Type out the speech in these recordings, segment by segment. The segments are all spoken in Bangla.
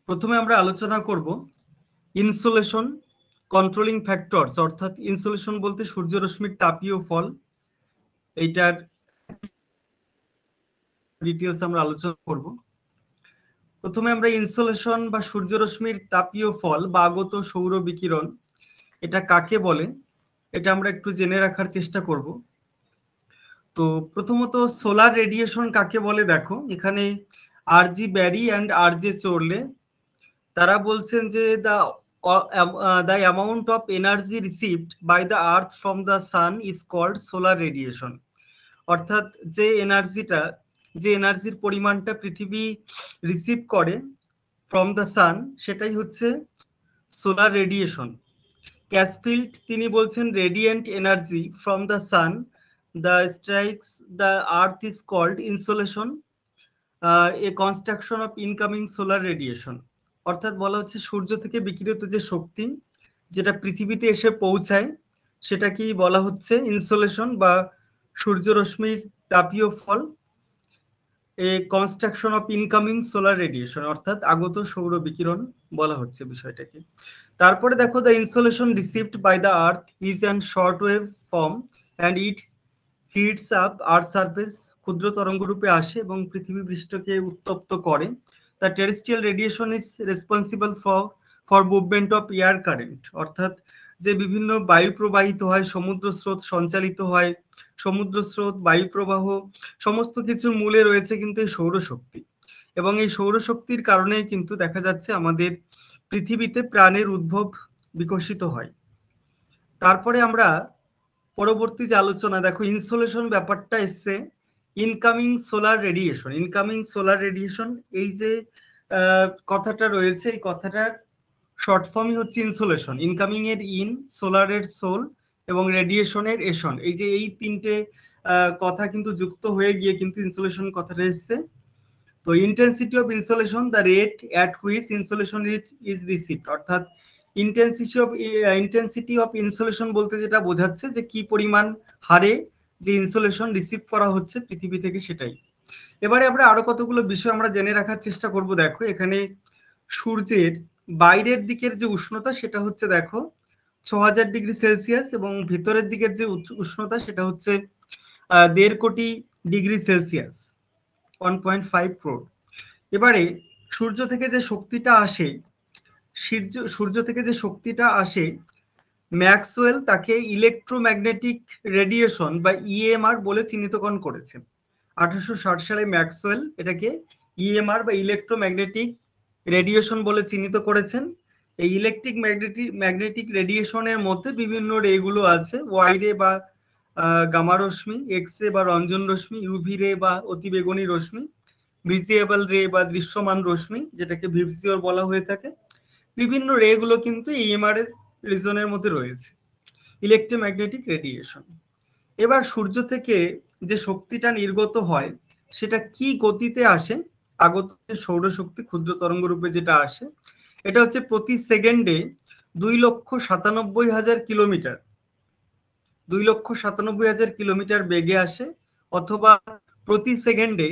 প্রথমে আমরা আলোচনা করব ইনসোলেশন কন্ট্রোলিং ফ্যাক্টরস, অর্থাৎ ইনসোলেশন বলতে সূর্যরশ্মির তাপীয় ফল। এইটার ডিটেলস আমরা আলোচনা করব। প্রথমে আমরা ইনসোলেশন বা সূর্যরশ্মির তাপীয় ফল বা আগত সৌর বিকিরণ এটা কাকে বলে এটা আমরা একটু জেনে রাখার চেষ্টা করব। তো প্রথমত সোলার রেডিয়েশন কাকে বলে দেখো, এখানে আর.জি. Barry and RJ. চোরলে তারা বলছেন যে the amount of energy received by the earth from the sun is called solar radiation। অর্থাৎ যে এনার্জির পরিমাণটা পৃথিবী রিসিভ করে ফ্রম দ্য সান সেটাই হচ্ছে সোলার রেডিয়েশন। ক্যাসফিল্ড তিনি বলছেন radiant energy from the sun the strikes the earth is called insolation a construction of incoming solar radiation. অর্থাৎ বলা হচ্ছে সূর্য থেকে বিকিরিত যে শক্তি যেটা পৃথিবীতে এসে পৌঁছায় সেটাকেই বলা হচ্ছে ইনসোলেশন বা সূর্যরশ্মির তাপীয় ফল। A construction of incoming solar radiation অর্থাৎ আগত সৌর বিকিরণ বলা হচ্ছে বিষয়টাকে। তারপরে দেখো the insolation received by the earth is an short wave form and it hits up earth surface. ক্ষুদ্র তরঙ্গ রূপে আসে এবং পৃথিবী পৃষ্ঠকে উত্তপ্ত করে। The terrestrial radiation is responsible for movement of air current. অর্থাৎ যে বিভিন্ন বায়ু প্রবাহিত হয়, সমুদ্র স্রোত সঞ্চালিত হয়, সমুদ্র স্রোত, বায়ু প্রবাহ সমস্ত কিছুর মূলে রয়েছে কিন্তু এই সৌরশক্তি। এবং এই সৌরশক্তির কারণেই কিন্তু দেখা যাচ্ছে আমাদের পৃথিবীতে প্রাণের উদ্ভব বিকশিত হয়। তারপরে আমরা পরবর্তী যে আলোচনা দেখো ইনসোলেশন ব্যাপারটা এসছে incoming solar radiation. Incoming solar radiation এই যে কথাটা রয়েছে এই কথাটার শর্ট ফর্মই হচ্ছে ইনসোলেশন। ইনকামিং এর ইন, সোলারের সোল এবং রেডিয়েশনের এশন, এই যে এই তিনটে কথা কিন্তু যুক্ত হয়ে গিয়ে কিন্তু ইনসোলেশন কথাটা এসছে। তো intensity of insolation the rate at which insolation is received. অর্থাৎ ইন্টেন্সিটি অফ ইনসোলেশন বলতে যেটা বোঝাচ্ছে যে কি পরিমাণ হারে যে ইনসোলেশন রিসিভ করা হচ্ছে পৃথিবী থেকে সেটাই। এবারে আমরা আরো কতগুলো বিষয় আমরা জেনে রাখার চেষ্টা করব। দেখো এখানে সূর্যের বাইরের দিকের যে উষ্ণতা সেটা হচ্ছে দেখো 6000 ডিগ্রি সেলসিয়াস এবং ভিতরের দিকের যে উষ্ণতা সেটা হচ্ছে 1.5 কোটি ডিগ্রি সেলসিয়াস, 1.5 ক্রোড়। এবারে সূর্য থেকে যে শক্তিটা আসে ম্যাক্সওয়েল তাকে ইলেকট্রোম্যাগনেটিক রেডিয়েশন বা ইএমআর বলে চিহ্নিতকরণ করেছেন। 1860 সালে ম্যাক্সওয়েল এটাকে ইএমআর বা ইলেকট্রোম্যাগনেটিক রেডিয়েশন বলে চিহ্নিত করেছেন। এই ম্যাগনেটিক রেডিয়েশনের মধ্যে বিভিন্ন রে গুলো আছে, ওয়াই রে বা গামা রশ্মি, এক্স রে বা রঞ্জন রশ্মি, ইউভি রে বা অতিবেগুনি রশ্মি, ভিজিবল রে বা দৃশ্যমান রশ্মি যেটাকে ভিপসিওর বলা হয়ে থাকে। বিভিন্ন রে গুলো কিন্তু ইএমআর এর রিজনের মধ্যে রয়েছে, ইলেকট্রোম্যাগনেটিক রেডিয়েশন। এবার সূর্য থেকে যে শক্তিটা নির্গত হয় সেটা কি গতিতে আসে, আগত সৌরশক্তি ক্ষুদ্র তরঙ্গ রূপে যেটা আসে এটা হচ্ছে প্রতি সেকেন্ডে 2,97,000 কিলোমিটার, 2,97,000 কিলোমিটার বেগে আসে, অথবা প্রতি সেকেন্ডে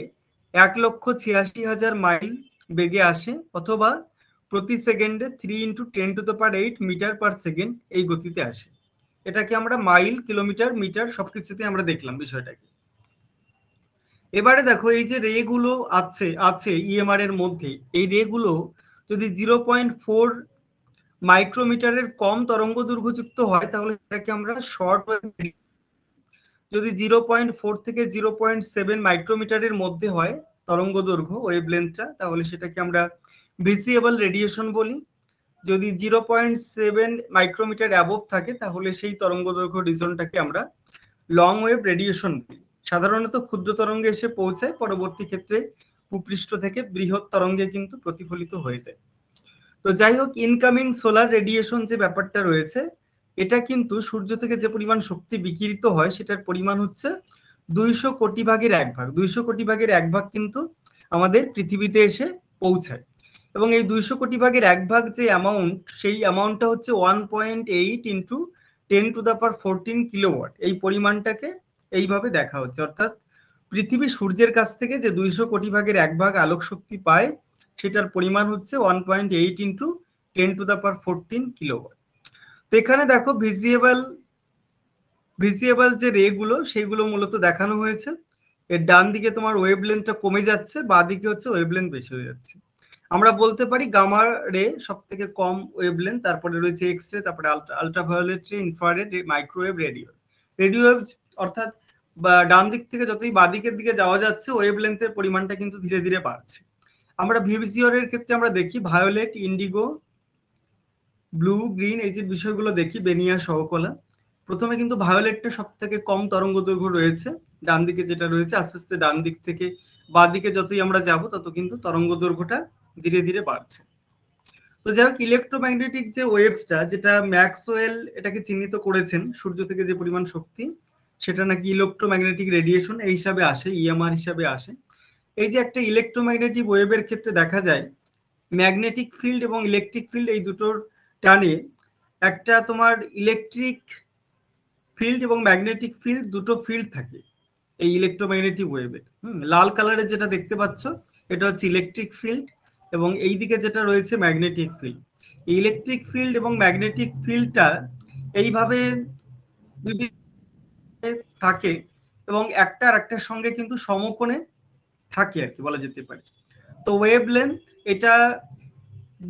1,86,000 মাইল বেগে আসে, অথবা প্রতি সেকেন্ডে 3 × 10⁸ মিটার পার সেকেন্ড এই গতিতে আসে। এটাকে আমরা মাইল, কিলোমিটার, মিটার সবকিছুতে আমরা দেখলাম বিষয়টাকে। এবারে দেখো এই যে রে গুলো আছে ইএমআর এর মধ্যে, এই রে গুলো যদি 0.4 মাইক্রোমিটারের কম তরঙ্গ দৈর্ঘ্যযুক্ত হয় তাহলে সেটাকে আমরা শর্ট ওয়েভ, যদি 0.4 থেকে 0.7 মাইক্রোমিটারের মধ্যে হয় তরঙ্গ দৈর্ঘ্য ওয়েভ লেন্থটা তাহলে সেটাকে আমরা ভিজিবল রেডিয়েশন বলি। যদি 0.7 মাইক্রোমিটার অ্যাবভ থাকে তাহলে সেই তরঙ্গ দৈর্ঘ্য রিজনটাকে আমরা লং ওয়েভ রেডিয়েশন বলি। সাধারণত ক্ষুদ্র তরঙ্গে এসে পৌঁছায়, পরবর্তী ক্ষেত্রে ভূপৃষ্ঠ থেকে বৃহৎ তরঙ্গে কিন্তু প্রতিফলিত হয়ে যায়। তো যাই হোক, ইনকামিং সোলার রেডিয়েশন যে ব্যাপারটা রয়েছে এটা কিন্তু সূর্য থেকে যে পরিমাণ শক্তি বিকিরিত হয় সেটার পরিমাণ হচ্ছে 200 কোটি ভাগের 1 ভাগ। 200 কোটি ভাগের 1 ভাগ কিন্তু আমাদের পৃথিবীতে এসে পৌঁছায়। এবং এই 200 কোটি ভাগের 1 ভাগ যে অ্যামাউন্ট, সেই অ্যামাউন্টটা হচ্ছে 1.8 × 10⁻14 কিলোওয়াট। এই পরিমাণটাকে এইভাবে দেখা হচ্ছে। অর্থাৎ পৃথিবী সূর্যের কাছ থেকে যে 200 কোটি ভাগের 1 ভাগ আলোক শক্তি পায় সেটার পরিমাণ হচ্ছে 1.8 ইন্টু 10⁻14 কিলোওয়াট। তো এখানে দেখো ভিজিয়েবল যে রে গুলো সেগুলো মূলত দেখানো হয়েছে। এর ডান দিকে তোমার ওয়েভলেন্থটা কমে যাচ্ছে, বাঁ দিকে হচ্ছে ওয়েভলেন্থ বেশি হয়ে যাচ্ছে। আমরা বলতে পারি গামা রে সব থেকে কম ওয়েভলেন্থ, তারপরে রয়েছে এক্স রে, তারপরে আলট্রাভায়োলেট রে, ইনফ্রারেড, মাইক্রোওয়েভ, রেডিও অর্থাৎ ডান দিক থেকে যতই বাঁ দিকের দিকে যাওয়া যাচ্ছে ওয়েভলেন্থের পরিমাণটা কিন্তু ধীরে ধীরে বাড়ছে। আমরা ভিজিওরের ক্ষেত্রে আমরা দেখি ভায়োলেট, ইন্ডিগো, ব্লু, গ্রিন এই যে বিষয়গুলো দেখি, বেনিয়া, সহকলা। প্রথমে কিন্তু ভায়োলেটটা সব থেকে কম তরঙ্গ দৈর্ঘ্য রয়েছে, ডান দিকে যেটা রয়েছে, আস্তে আস্তে ডান দিক থেকে বাঁ দিকে যতই আমরা যাব তত কিন্তু তরঙ্গ দৈর্ঘ্যটা ধীরে ধীরে বাড়ছে। তো যাই হোক, ইলেকট্রোম্যাগনেটিক যে ওয়েভসটা, যেটা ম্যাক্সওয়েল এটাকে চিহ্নিত করেছেন, সূর্য থেকে যে পরিমাণ শক্তি সেটা নাকি ইলেকট্রোম্যাগনেটিক রেডিয়েশন এই হিসাবে আসে, ইএমআর হিসাবে আসে। এই যে একটা ইলেকট্রোম্যাগনেটিক ওয়েভের ক্ষেত্রে দেখা যায় ম্যাগনেটিক ফিল্ড এবং ইলেকট্রিক ফিল্ড এই দুটোর টানে একটা তোমার ইলেকট্রিক ফিল্ড এবং ম্যাগনেটিক ফিল্ড, দুটো ফিল্ড থাকে এই ইলেকট্রোম্যাগনেটিক ওয়েভের। লাল কালারের যেটা দেখতে পাচ্ছ এটা হচ্ছে ইলেকট্রিক ফিল্ড, এবং এই দিকে যেটা রয়েছে ম্যাগনেটিক ফিল্ড। ইলেকট্রিক ফিল্ড এবং ম্যাগনেটিক ফিল্ডটা এইভাবে থাকে এবং একটা আর একটার সঙ্গে কিন্তু সমকোণে থাকে আর কি বলা যেতে পারে। তো ওয়েভলেন্থ এটা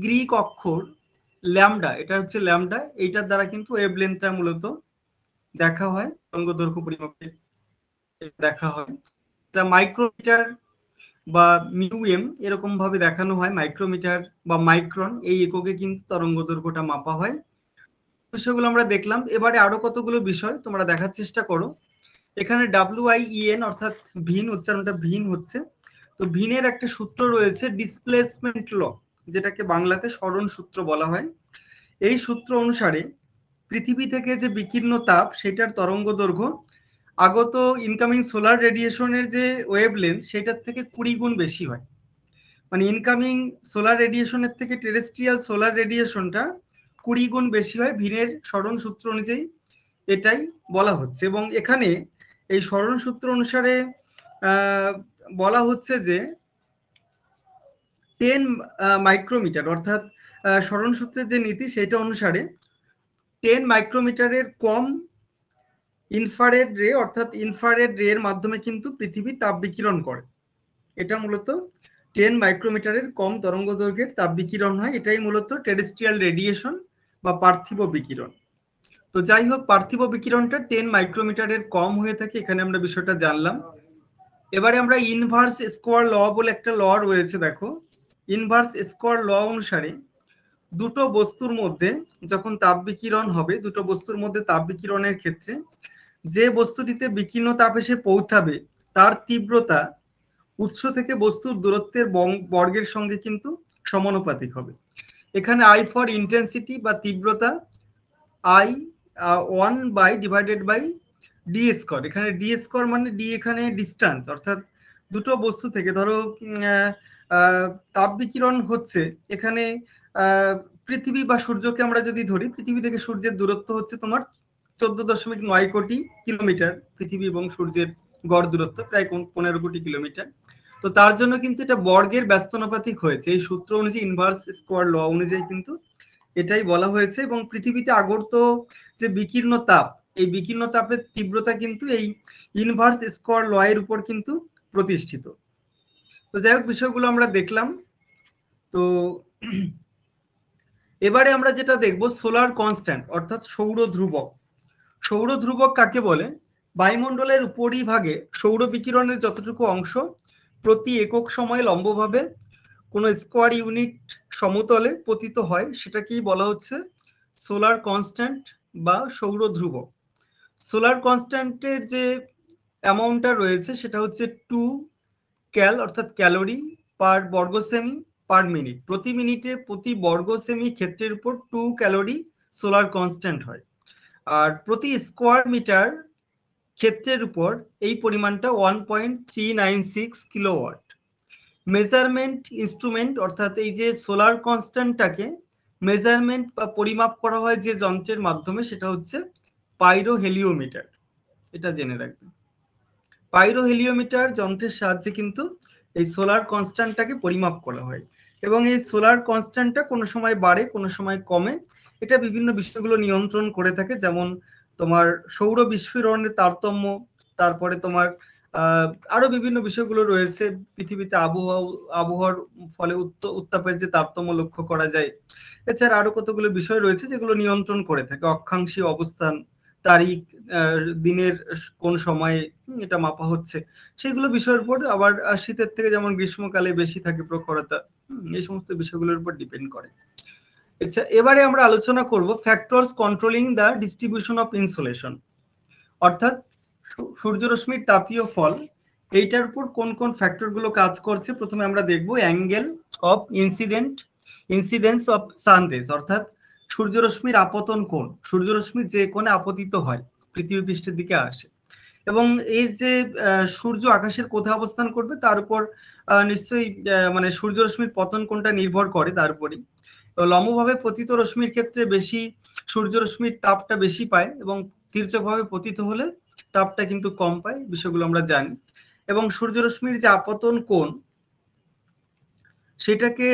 গ্রিক অক্ষর ল্যামডা, এটা হচ্ছে ল্যামডা, এইটার দ্বারা কিন্তু ওয়েভলেন্থটা মূলত দেখা হয়, তরঙ্গ দৈর্ঘ্য পরিমাপে দেখা হয়। এটা মাইক্রোমিটার বা মিউএম এরকম ভাবে দেখানো হয়, মাইক্রোমিটার বা মাইক্রন এই এককে কিন্তু তরঙ্গ দৈর্ঘ্যটা মাপা হয়। বিষয়গুলো আমরা দেখলাম, এবারে আরো কতগুলো বিষয় তোমরা দেখার চেষ্টা করো। এখানে WIEN অর্থাৎ ভিন, উচ্চারণটা ভিন হচ্ছে। তো ভিনের একটা সূত্র রয়েছে ডিসপ্লেসমেন্ট ল, যেটাকে বাংলাতে সরণ সূত্র বলা হয়। এই সূত্র অনুসারে পৃথিবী থেকে যে বিকীর্ণ তাপ সেটার তরঙ্গ দৈর্ঘ্য আগত ইনকামিং সোলার রেডিয়েশনের যে ওয়েভলেন্থ সেটার থেকে 20 গুণ বেশি হয়। মানে ইনকামিং সোলার রেডিয়েশনের থেকে টেরেস্ট্রিয়াল সোলার রেডিয়েশনটা 20 গুণ বেশি হয় ভিনের সরণ সূত্র অনুযায়ী, এটাই বলা হচ্ছে। এবং এখানে এই সরণ সূত্র অনুসারে বলা হচ্ছে যে 10 মাইক্রোমিটার অর্থাৎ সরণ সূত্রের যে নীতি সেটা অনুসারে 10 মাইক্রোমিটারের কম ইনফ্রারেড রে অর্থাৎ ইনফ্রারেড রে এর মাধ্যমে কিন্তু পৃথিবী তাপ বিকিরণ করে। এটা মূলত 10 মাইক্রোমিটারের কম তরঙ্গ দৈর্ঘ্যের তাপ বিকিরণ হয়, এটাই মূলত টেরেস্ট্রিয়াল রেডিয়েশন বা পার্থিব বিকিরণ। তো যাই হোক, পার্থিব বিকিরণটা 10 মাইক্রোমিটারের কম হয়ে থাকে, এখানে আমরা বিষয়টা জানলাম। এবারে আমরা ইনভার্স স্কোয়ার ল বলে একটা ল রয়েছে, দেখো ইনভার্স স্কোয়ার ল অনুসারে দুটো বস্তুর মধ্যে যখন তাপ বিকিরণ হবে, দুটো বস্তুর মধ্যে তাপ বিকিরণের ক্ষেত্রে যে বস্তুটিতে বিকীর্ণ তাপ এসে পৌঁছাবে তার তীব্রতা উৎস থেকে বস্তুর দূরত্বের বর্গের সঙ্গে কিন্তু সমানুপাতিক হবে। এখানে আই ফর ইন্টেন্সিটি বা তীব্রতা, আই 1/ডিভাইডেড বাই ডি স্কোয়ার। এখানে ডি স্কোয়ার মানে ডি এখানে ডিস্টেন্স, অর্থাৎ দুটো বস্তু থেকে ধরো তাপ বিকিরণ হচ্ছে, এখানে পৃথিবী বা সূর্যকে আমরা যদি ধরি, পৃথিবী থেকে সূর্যের দূরত্ব হচ্ছে তোমার 14.9 কোটি কিলোমিটার, পৃথিবী এবং সূর্যের গড় দূরত্ব প্রায় 15 কোটি কিলোমিটার। তো তার জন্য কিন্তু এটা বর্গের ব্যস্তানুপাতিক হয়েছে, এই সূত্র অনুযায়ী ইনভার্স স্কোয়ার ল অনুযায়ী কিন্তু এটাই বলা হয়েছে। এবং পৃথিবীতে আগত যে বিকীর্ণ তাপ, এই বিকীর্ণ তাপের তীব্রতা কিন্তু এই ইনভার্স স্কোয়ার ল এর উপর কিন্তু প্রতিষ্ঠিত। তো যাই হোক, বিষয়গুলো আমরা দেখলাম। তো এবারে আমরা যেটা দেখব সোলার কনস্ট্যান্ট অর্থাৎ সৌর ধ্রুবক। সৌর ধ্রুবক কাকে বলে? বায়ুমণ্ডলের উপরিভাগে সৌর বিকিরণের যতটুকু অংশ প্রতি একক সময়ে লম্বভাবে কোনো স্কোয়ার ইউনিট সমতলে পতিত হয় সেটাকেই বলা হচ্ছে সোলার কনস্ট্যান্ট বা সৌর ধ্রুবক। সোলার কনস্ট্যান্টের যে অ্যামাউন্টটা রয়েছে সেটা হচ্ছে 2 ক্যাল অর্থাৎ ক্যালোরি পার বর্গ সেমি পার মিনিট। প্রতি মিনিটে প্রতি বর্গ সেমি ক্ষেত্রের উপর 2 ক্যালোরি সোলার কনস্ট্যান্ট হয়। আর প্রতি স্কোয়ার মিটার ক্ষেত্রের উপর এই পরিমাণটা 1.396 কিলোওয়াট। মেজারমেন্ট ইনস্ট্রুমেন্ট অর্থাৎ এই যে সোলার কনস্ট্যান্টটাকে মেজারমেন্ট বা পরিমাপ করা হয় যে যন্ত্রের মাধ্যমে সেটা হচ্ছে পাইরোহেলিওমিটার, এটা জেনে রাখবেন। পাইরোহেলিওমিটার যন্ত্রের সাহায্যে কিন্তু এই সোলার কনস্ট্যান্টটাকে পরিমাপ করা হয়। এবং এই সোলার কনস্ট্যান্টটা কোনো সময় বাড়ে কোনো সময় কমে, এটা বিভিন্ন বিষয়গুলো নিয়ন্ত্রণ করে থাকে, যেমন তোমার সৌর বিস্ফোরণের তারতম্য, তারপরে তোমার আরো বিভিন্ন বিষয়গুলো রয়েছে পৃথিবীতে আবহাওয়ার ফলে উত্তাপের যে তারতম্য লক্ষ্য করা যায়। এছাড়া আরো কতগুলো বিষয় রয়েছে যেগুলো নিয়ন্ত্রণ করে থাকে, অক্ষাংশীয় অবস্থান, তারিখ, দিনের কোন সময়ে এটা মাপা হচ্ছে, সেগুলো বিষয়ের উপর আবার শীতের থেকে যেমন গ্রীষ্মকালে বেশি থাকে প্রখরতা, এই সমস্ত বিষয়গুলোর উপর ডিপেন্ড করে। আচ্ছা, এবারে আমরা আলোচনা করব factors controlling the distribution of insolation, অর্থাৎ সূর্যরশ্মির তাপীয় ফল এইটার উপর কোন কোন ফ্যাক্টরগুলো কাজ করছে। প্রথমে আমরা দেখব angle of incidence of sun rays, অর্থাৎ সূর্যরশ্মির আপতন কোণ, সূর্যরশ্মি যে কোণে আপতিত হয় পৃথিবী পৃষ্ঠের দিকে আসে, এবং এর যে সূর্য আকাশের কোথায় অবস্থান করবে তার উপর নিশ্চয়ই মানে সূর্যরশ্মির পতন কোণটা নির্ভর করে তার উপরই। লম্বভাবে পতিত রশ্মির ক্ষেত্রে বেশি সূর্যরশ্মির তাপটা বেশি পায়, এবং তির্যকভাবে পতিত হলে তাপটা কিন্তু কম পায়, বিষয়গুলো আমরা জানি। এবং সূর্যরশ্মির যে আপতন কোণ সেটাকে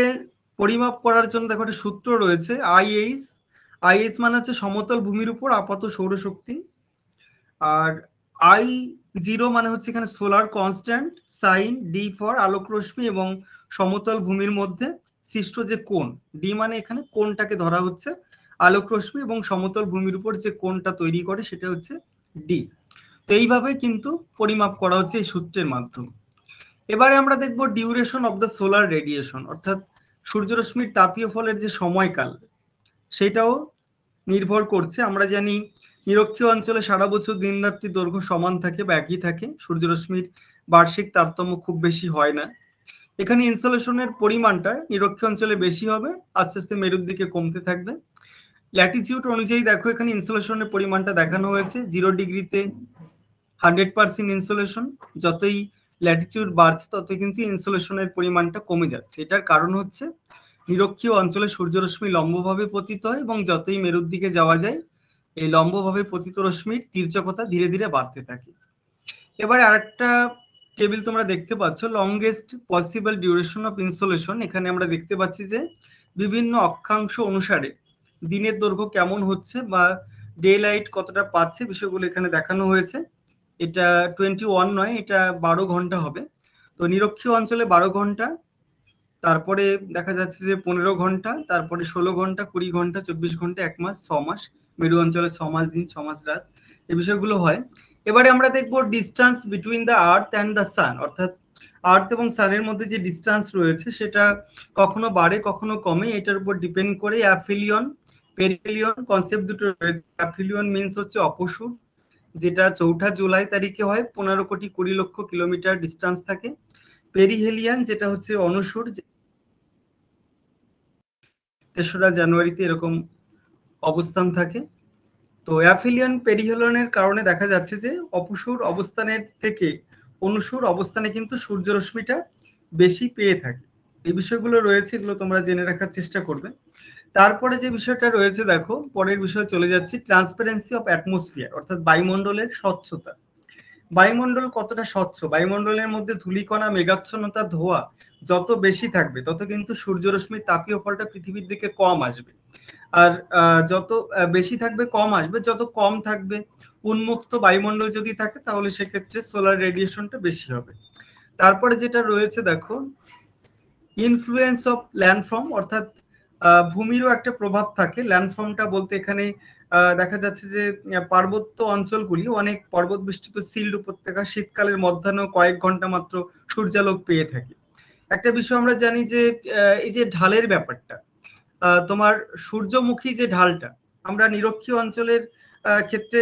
পরিমাপ করার জন্য দেখো একটা সূত্র রয়েছে আইএইচ মানে হচ্ছে সমতল ভূমির উপর আপাত সৌরশক্তি, আর I0 মানে হচ্ছে এখানে solar constant, sine D for আলোক রশ্মি এবং সমতল ভূমির মধ্যে সৃষ্ট যে কোণ, ডি মানে এখানে কোণটাকে ধরা হচ্ছে, আলোক রশ্মি এবং সমতল ভূমির উপর যে কোণটা তৈরি করে সেটা হচ্ছে ডি। তো এইভাবে কিন্তু পরিমাপ করা হচ্ছে এই সূত্রের মাধ্যমে। এবারে আমরা দেখব duration of the solar radiation, অর্থাৎ সূর্যরশ্মির তাপীয় ফলের যে সময়কাল সেটাও নির্ভর করছে। আমরা জানি নিরক্ষীয় অঞ্চলে সারা বছর দিন রাত্রি দৈর্ঘ্য সমান থাকে বা একই থাকে, সূর্যরশ্মির বার্ষিক তারতম্য খুব বেশি হয় না। এখানে ইনসোলেশনের পরিমাণটা নিরক্ষীয় অঞ্চলে বেশি হবে, আস্তে আস্তে মেরুর দিকে কমতে থাকবে। ল্যাটিটিউড অনুযায়ী দেখো এখানে ইনসোলেশনের পরিমাণটা দেখানো হয়েছে, 0 ডিগ্রিতে 100% ইনসোলেশন, যতই ল্যাটিটিউড বাড়ছে ততই কিন্তু ইনসোলেশনের পরিমাণটা কমে যাচ্ছে। এটার কারণ হচ্ছে নিরক্ষীয় অঞ্চলে সূর্যরশ্মি লম্বভাবে পতিত হয়, এবং যতই মেরুর দিকে যাওয়া যায় এই লম্বভাবে পতিত রশ্মির তির্যকতা ধীরে ধীরে বাড়তে থাকে। এবারে আরেকটা টেবিল তোমরা দেখতে পাচ্ছ, longest possible duration of insolation. এখানে আমরা দেখতে পাচ্ছি যে বিভিন্ন অক্ষাংশ অনুসারে দিনের দৈর্ঘ্য কেমন হচ্ছে বা ডে লাইট কতটা পাচ্ছে, বিষয়গুলো এখানে দেখানো হয়েছে। এটা 21 নয়, এটা 12 ঘন্টা হবে। তো নিরক্ষীয় অঞ্চলে 12 ঘন্টা, তারপরে দেখা যাচ্ছে যে 15 ঘন্টা, তারপরে 16 ঘন্টা, 20 ঘন্টা, 24 ঘন্টা, 1 মাস, 6 মাস, মেরু অঞ্চলে 6 মাস দিন, 6 মাস রাত, এই বিষয়গুলো হয়। এবারে আমরা দেখবো distance between the earth and the sun, অর্থাৎ আর্থ এবং সানের মধ্যে যে ডিস্টেন্স রয়েছে সেটা কখনো বাড়ে কখনো কমে, এটার উপর ডিপেন্ড করে অ্যাফিলিয়ন পেরিহেলিয়ন কনসেপ্ট দুটো রয়েছে। অ্যাফিলিয়ন মিন্স হচ্ছে অপসূর, যেটা 4 জুলাই তারিখে হয়, 15,20,00,000 কিলোমিটার ডিস্টেন্স থাকে। পেরিহেলিয়ান যেটা হচ্ছে অনুসূর, 3রা জানুয়ারিতে এরকম অবস্থান থাকে। তো অ্যাফিলিয়ন পেরিহেলিয়নের কারণে দেখা যাচ্ছে যে অপসূর অবস্থানের থেকে অনুসূর অবস্থানে কিন্তু সূর্যরশ্মিটা বেশি পেয়ে থাকে। এই বিষয়গুলো রয়েছে, এগুলো তোমরা জেনে রাখার চেষ্টা করবে। তারপরে যে বিষয়টা রয়েছে দেখো, পরের বিষয়ে চলে যাচ্ছি, ট্রান্সপারেন্সি অফ অ্যাটমসফিয়ার, অর্থাৎ বায়ুমণ্ডলের স্বচ্ছতা। বায়ুমণ্ডল কতটা স্বচ্ছ, বায়ুমণ্ডলের মধ্যে ধূলিকণা, মেঘাচ্ছন্নতা, ধোঁয়া যত বেশি থাকবে তত কিন্তু সূর্যরশ্মির তাপীয় ফলটা পৃথিবীর দিকে কম আসবে। আর যত বেশি থাকবে কম আসবে, যত কম থাকবে উন্মুক্ত বায়ুমণ্ডল যদি থাকে তাহলে সেক্ষেত্রে সোলার রেডিয়েশনটা বেশি হবে। তারপরে যেটা রয়েছে দেখো, ইনফ্লুয়েন্স অফ ল্যান্ডফর্ম, অর্থাৎ ভূমিরও একটা প্রভাব থাকে। ল্যান্ডফর্মটা বলতে এখানে দেখা যাচ্ছে যে পার্বত্য অঞ্চলগুলি অনেক পর্বত বেষ্টিত সিল্ড উপত্যকা, শীতকালের মধ্যাহ্ন কয়েক ঘন্টা মাত্র সূর্যালোক পেয়ে থাকে। একটা বিষয় আমরা জানি যে এই যে ঢালের ব্যাপারটা, তোমার সূর্যমুখী যে ঢালটা আমরা নিরক্ষীয় অঞ্চলের ক্ষেত্রে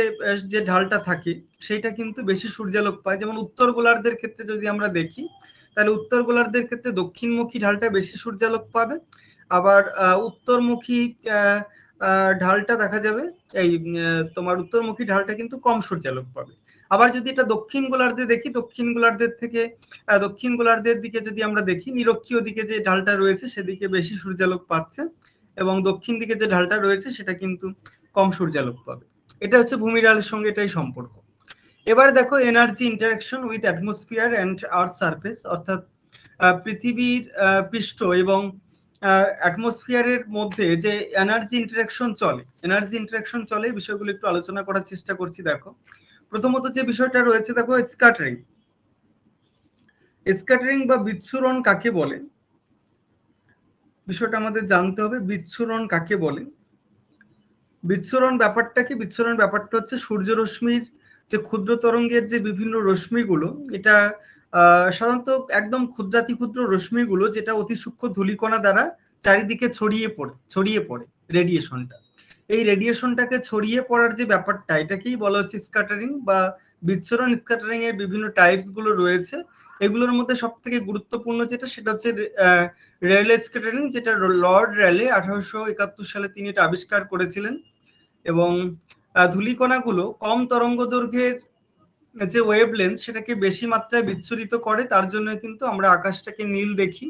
যে ঢালটা থাকে সেটা কিন্তু বেশি সূর্যালোক পায়। যেমন উত্তর গোলার্ধের ক্ষেত্রে যদি আমরা দেখি তাহলে উত্তর গোলার্ধের ক্ষেত্রে দক্ষিণমুখী ঢালটা বেশি সূর্যালোক পাবে, আবার উত্তরমুখী ঢালটা দেখা যাবে এই তোমার উত্তরমুখী ঢালটা কিন্তু কম সূর্যালোক পাবে। আবার যদি এটা দক্ষিণ গোলার্ধে দেখি, দক্ষিণ গোলার্ধের থেকে দক্ষিণ গোলার্ধের দিকে যদি আমরা দেখি, নিরক্ষীয় দিকে যে ঢালটা রয়েছে সেদিকে বেশি সূর্যালোক পাচ্ছে, এবং দক্ষিণ দিকে যে ঢালটা রয়েছে সেটা কিন্তু কম সূর্যালোক পাবে। এটা হচ্ছে ভূমির ঢালের সঙ্গে এটাই সম্পর্ক। এবারে দেখো energy interaction with atmosphere and earth surface, অর্থাৎ পৃথিবীর পৃষ্ঠ এবং অ্যাটমসফিয়ারের মধ্যে যে এনার্জি ইন্টারাকশন চলে বিষয়গুলো একটু আলোচনা করার চেষ্টা করছি। দেখো প্রথমত যে বিষয়টা রয়েছে, দেখো স্ক্যাটারিং বা বিচ্ছুরণ কাকে বলে, বিষয়টা আমাদের জানতে হবে। বিচ্ছুরণ কাকে বলে? বিচ্ছুরণ ব্যাপারটা কি? বিচ্ছুরণ ব্যাপারটা হচ্ছে সূর্যরশ্মির যে ক্ষুদ্র তরঙ্গের যে বিভিন্ন রশ্মিগুলো, এটা সাধারণত একদম ক্ষুদ্রাতি ক্ষুদ্র রশ্মিগুলো যেটা অতি সূক্ষ্ম ধূলিকণা দ্বারা চারিদিকে ছড়িয়ে পড়ে রেডিয়েশনটা। এই রেডিয়েশনটাকে ছড়িয়ে পড়ার যে ব্যাপারটা, এটাকেই বলা হচ্ছে স্ক্যাটারিং বা বিচ্ছুরণ। স্ক্যাটারিং এর বিভিন্ন টাইপস গুলো রয়েছে, এগুলোর মধ্যে সব থেকে গুরুত্বপূর্ণ যেটা, সেটা হচ্ছে রেলে স্ক্যাটারিং, যেটা লর্ড রেলে 1871 সালে তিনি এটা আবিষ্কার করেছিলেন। এবং ধূলিকণাগুলো কম তরঙ্গ দৈর্ঘ্যের যে ওয়েভলেন্থ, সেটাকে বেশি মাত্রায় বিচ্ছুরিত করে, তার জন্য কিন্তু আমরা আকাশটাকে নীল দেখি।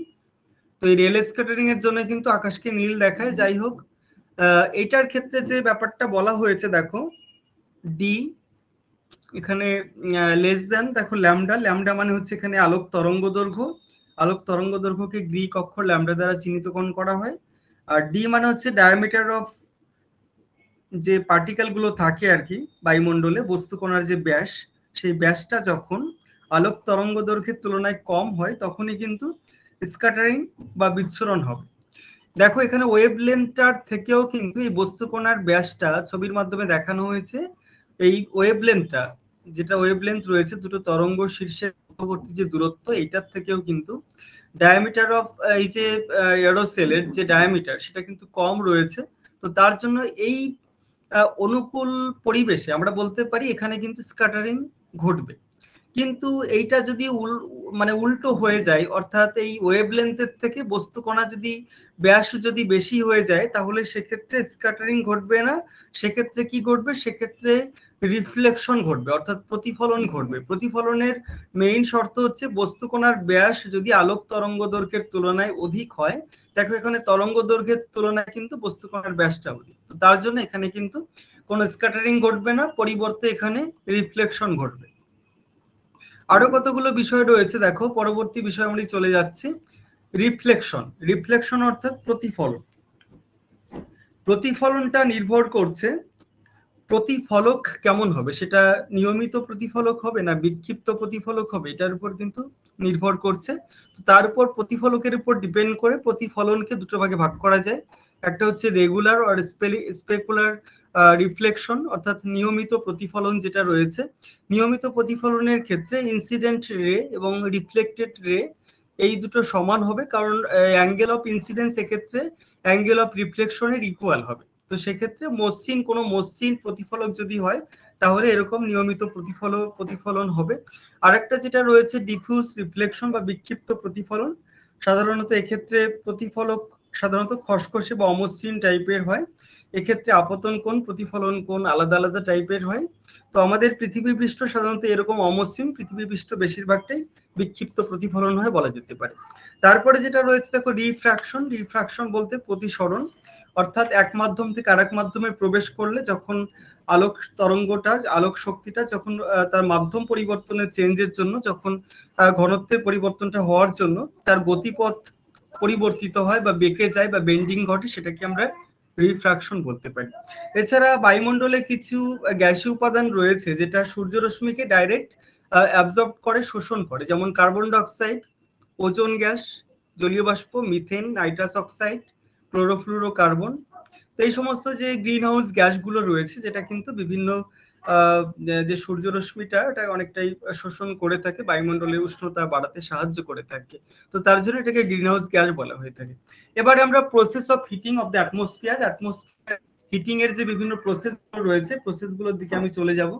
তো এই রেল স্ক্যাটারিং এর জন্য কিন্তু আকাশকে নীল দেখায়। যাই হোক, এইটার ক্ষেত্রে যে ব্যাপারটা বলা হয়েছে, দেখো ডি এখানে লেস দ্যান, দেখো ল্যামডা মানে হচ্ছে এখানে আলোক তরঙ্গ দৈর্ঘ্যকে গ্রিক অক্ষর ল্যামডা দ্বারা চিহ্নিতকরণ করা হয়। আর ডি মানে হচ্ছে ডায়ামিটার অফ যে পার্টিকেল গুলো থাকে আর কি বায়ুমণ্ডলে, বস্তুকণার যে ব্যাস, সেই ব্যাসটা যখন আলোক তরঙ্গ দৈর্ঘ্যের তুলনায় কম হয়, তখনই কিন্তু স্ক্যাটারিং বা বিচ্ছুরণ হবে। দেখো এখানে ওয়েভলেন্থটার থেকেও কিন্তু এই বস্তুকণার ব্যাসটা ছবির মাধ্যমে দেখানো হয়েছে। এই ওয়েভলেন্থটা, যেটা ওয়েভলেন্থ রয়েছে দুটো তরঙ্গ শীর্ষের মধ্যবর্তী যে দূরত্ব, এইটার থেকেও কিন্তু ডায়ামিটার অফ এই যে এরোসেলের যে ডায়ামিটার, সেটা কিন্তু কম রয়েছে। তো তার জন্য এই অনুকূল পরিবেশে আমরা বলতে পারি এখানে কিন্তু স্ক্যাটারিং ঘটবে। কিন্তু এইটা যদি মানে উল্টো হয়ে যায়, অর্থাৎ এই ওয়েভলেন্থের থেকে বস্তুকণা যদি ব্যাস যদি বেশি হয়ে যায়, তাহলে সেক্ষেত্রে স্ক্যাটারিং ঘটবে না। সেক্ষেত্রে কি ঘটবে? সেক্ষেত্রে রিফ্লেকশন ঘটবে, অর্থাৎ প্রতিফলন ঘটবে। প্রতিফলনের মেইন শর্ত হচ্ছে বস্তুকণার ব্যাস যদি আলোক তরঙ্গ দৈর্ঘ্যের তুলনায় অধিক হয়। দেখো এখানে তরঙ্গ দৈর্ঘ্যের তুলনায় কিন্তু বস্তুকণার ব্যাসটা অধিক, তো তার জন্য এখানে কিন্তু কোনো স্ক্যাটারিং ঘটবে না, পরিবর্তে এখানে রিফ্লেকশন ঘটবে। আরো কতগুলো বিষয় রয়েছে, দেখো পরবর্তী বিষয় আমরা চলে যাচ্ছি। রিফ্লেকশন অর্থাৎ প্রতিফলন। প্রতিফলনটা নির্ভর করছে প্রতিফলক কেমন হবে, সেটা নিয়মিত প্রতিফলক হবে না বিক্ষিপ্ত প্রতিফলক হবে, এটার উপর কিন্তু নির্ভর করছে। তো তার উপর প্রতিফলকের উপর ডিপেন্ড করে প্রতিফলনকে দুটো ভাগে ভাগ করা যায়। একটা হচ্ছে রেগুলার আর স্পেকুলার রিফ্লেকশন, অর্থাৎ নিয়মিত প্রতিফলন যেটা রয়েছে। নিয়মিত প্রতিফলনের ক্ষেত্রে ইনসিডেন্ট রে এবং রিফ্লেক্টেড রে এই দুটো সমান হবে, কারণ অ্যাঙ্গেল অফ ইনসিডেন্স এক্ষেত্রে অ্যাঙ্গেল অফ রিফ্লেকশনের ইকুয়াল হবে। তো সেক্ষেত্রে কোনো মসৃণ প্রতিফলক যদি হয়, তাহলে এরকম নিয়মিত প্রতিফলন হবে। আরেকটা যেটা রয়েছে ডিফিউজ রিফ্লেকশন বা বিক্ষিপ্ত প্রতিফলন। সাধারণত এক্ষেত্রে প্রতিফলক সাধারণত খসখসে বা অমসৃণ টাইপের হয়। এক্ষেত্রে আপতন কোণ, প্রতিফলন কোণ আলাদা আলাদা টাইপের হয়। তো আমাদের পৃথিবী পৃষ্ঠ সাধারণত এরকম অমসৃণ, পৃথিবী পৃষ্ঠ বেশিরভাগটাই বিক্ষিপ্ত প্রতিফলন হয় বলা যেতে পারে। তারপরে যেটা রয়েছে, দেখো রিফ্রাকশন বলতে প্রতিসরণ, অর্থাৎ এক মাধ্যম থেকে আরেক মাধ্যমে প্রবেশ করলে যখন আলোক শক্তিটা যখন তার মাধ্যম পরিবর্তনের চেঞ্জের জন্য, যখন ঘনত্বের পরিবর্তনটা হওয়ার জন্য তার গতিপথ পরিবর্তিত হয় বা বেঁকে যায় বা বেন্ডিং ঘটে, সেটাকে আমরা রিফ্রাকশন বলতে পারি। এছাড়া বায়ুমণ্ডলে কিছু গ্যাসীয় উপাদান রয়েছে যেটা সূর্যরশ্মিকে ডাইরেক্ট অ্যাবজর্ব করে, শোষণ করে, যেমন কার্বন ডাইঅক্সাইড, ওজোন গ্যাস, জলীয় বাষ্প, মিথেন, নাইট্রাস অক্সাইড, ক্লোরোফ্লুরোকার্বন। তো এই সমস্ত যে গ্রিন হাউস গ্যাসগুলো রয়েছে, যেটা কিন্তু বিভিন্ন যে সূর্যরশ্মিটা এটা অনেকটাই শোষণ করে থাকে, বায়ুমণ্ডলের উষ্ণতা বাড়াতে সাহায্য করে থাকে। তো তার জন্য এটাকে গ্রিন হাউস গ্যাস বলা হয়ে থাকে। এবারে আমরা process of heating of the atmosphere heating এর যে বিভিন্ন প্রসেস রয়েছে, প্রসেসগুলোর দিকে আমি চলে যাব।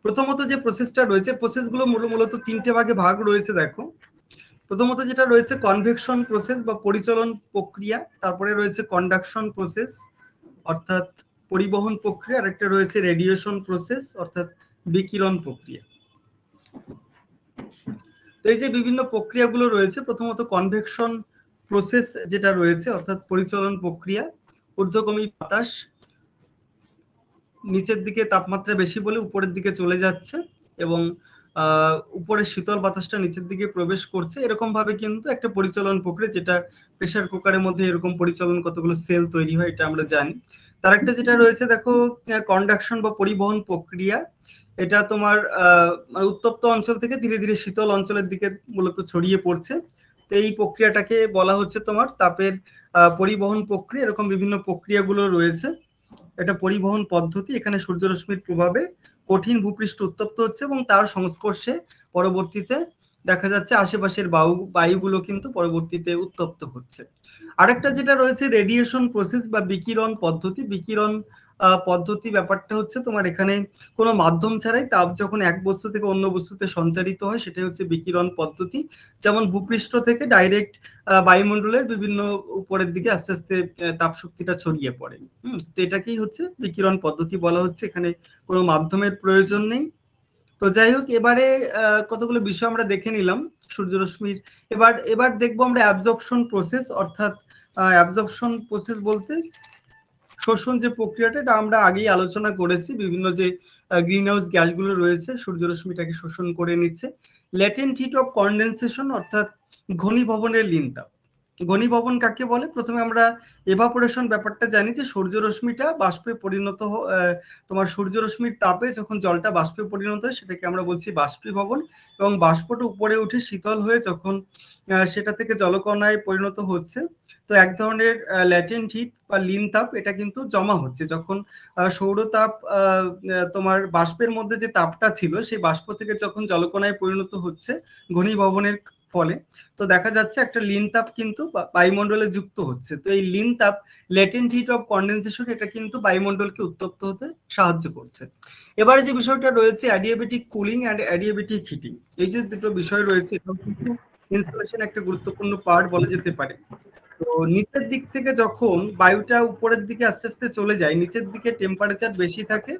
প্রথমত যে প্রসেসটা রয়েছে, প্রসেসগুলো মূলত তিনটে ভাগ রয়েছে। দেখো প্রথমত যেটা রয়েছে কনভেকশন প্রসেস বা পরিচলন প্রক্রিয়া, তারপরে রয়েছে কন্ডাকশন প্রসেস অর্থাৎ পরিবহন প্রক্রিয়া, আর একটা রয়েছে রেডিয়েশন প্রসেস অর্থাৎ বিকিরণ প্রক্রিয়া। তো এই যে বিভিন্ন প্রক্রিয়াগুলো রয়েছে, প্রথমত কনভেকশন প্রসেস যেটা রয়েছে অর্থাৎ পরিচলন প্রক্রিয়া, ঊর্ধ্বগামী বাতাস নিচের দিকে তাপমাত্রা বেশি বলে উপরের দিকে চলে যাচ্ছে এবং উপরে শীতল বাতাসটা নিচের দিকে প্রবেশ করছে, এরকম ভাবে কিন্তু একটা পরিচালন প্রক্রিয়া, যেটা প্রেসার কুকারের মধ্যে এরকম পরিচালন কতগুলো সেল তৈরি হয় এটা আমরা জানি। তার একটা যেটা রয়েছে দেখো কন্ডাকশন বা পরিবহন প্রক্রিয়া, এটা তোমার উত্তপ্ত অঞ্চল থেকে ধীরে ধীরে শীতল অঞ্চলের দিকে মূলত ছড়িয়ে পড়ছে। তো এই প্রক্রিয়াটাকে বলা হচ্ছে তোমার তাপের পরিবহন প্রক্রিয়া। এরকম বিভিন্ন প্রক্রিয়াগুলো রয়েছে। এটা পরিবহন পদ্ধতি, এখানে সূর্যরশ্মির প্রভাবে কঠিন ভূপৃষ্ঠ উত্তপ্ত হচ্ছে এবং তার সংস্পর্শে পরবর্তীতে দেখা যাচ্ছে আশেপাশের বায়ুগুলো কিন্তু পরবর্তীতে উত্তপ্ত হচ্ছে। আরেকটা যেটা রয়েছে রেডিয়েশন প্রসেস বা বিকিরণ পদ্ধতি। বিকিরণ পদ্ধতি ব্যাপারটা হচ্ছে তোমার এখানে কোনো মাধ্যম ছাড়াই তাপ যখন এক বস্তু থেকে অন্য বস্তুতে সঞ্চারিত হয় সেটাই হচ্ছে বিকিরণ পদ্ধতি। যেমন ভূপৃষ্ঠ থেকে ডাইরেক্ট বায়ুমণ্ডলের বিভিন্ন উপরের দিকে আস্তে আস্তে তাপ শক্তিটা ছড়িয়ে পড়ে। তো এটাকেই হচ্ছে বিকিরণ পদ্ধতি বলা হচ্ছে, এখানে কোনো মাধ্যমের প্রয়োজন নেই। তো যাই হোক, এবারে কতগুলো বিষয় আমরা দেখে নিলাম সূর্যরশ্মির। এবার দেখবো আমরা অ্যাবজর্পশন প্রসেস, অর্থাৎ অ্যাবজর্পশন প্রসেস বলতে শোষণ যে প্রক্রিয়াটা, এটা আমরা আগেই আলোচনা করেছি। বিভিন্ন যে গ্রিন হাউস গ্যাসগুলো রয়েছে সূর্যরশ্মিটাকে শোষণ করে নিচ্ছে। ল্যাটেন্ট হিট অফ কনডেনসেশন, অর্থাৎ ঘনীভবনের লিনতাপ। ঘনীভবন কাকে বলে? প্রথমে আমরা এভাপোরেশন ব্যাপারটা জানি যে সূর্যরশ্মিটা বাষ্পে পরিণত তোমার সূর্যরশ্মির তাপে যখন জলটা বাষ্পে পরিণত হয় সেটাকে আমরা বলছি বাষ্পীভবন। এবং বাষ্পটা উপরে উঠে শীতল হয়ে যখন সেটা থেকে জলকণায় পরিণত হচ্ছে, তো এক ধরনের ল্যাটেন্ট হিট বা লিন তাপ এটা কিন্তু জমা হচ্ছে। যখন সৌরতাপ তোমার বাষ্পের মধ্যে যে তাপটা ছিল সেই বাষ্প থেকে যখন জলকণায় পরিণত হচ্ছে ঘনীভবনের ফলে, তো দেখা যাচ্ছে একটা লিন তাপ কিন্তু বায়ুমণ্ডলে যুক্ত হচ্ছে। তো এই লিন তাপ, ল্যাটেন্ট হিট অফ কনডেনসেশন, এটা কিন্তু বায়ুমণ্ডলকে উত্তপ্ত হতে সাহায্য করছে। এবারে যে বিষয়টা রয়েছে adiabatic cooling and adiabatic heating, এই যে দুটো বিষয় রয়েছে এটাও কিন্তু ইনসুলেশন একটা গুরুত্বপূর্ণ পার্ট বলা যেতে পারে। তো নিচের দিক থেকে যখন বায়ুটা উপরের দিকে আস্তে আস্তে চলে যায়, নিচের দিকে টেম্পারেচার বেশি থাকে,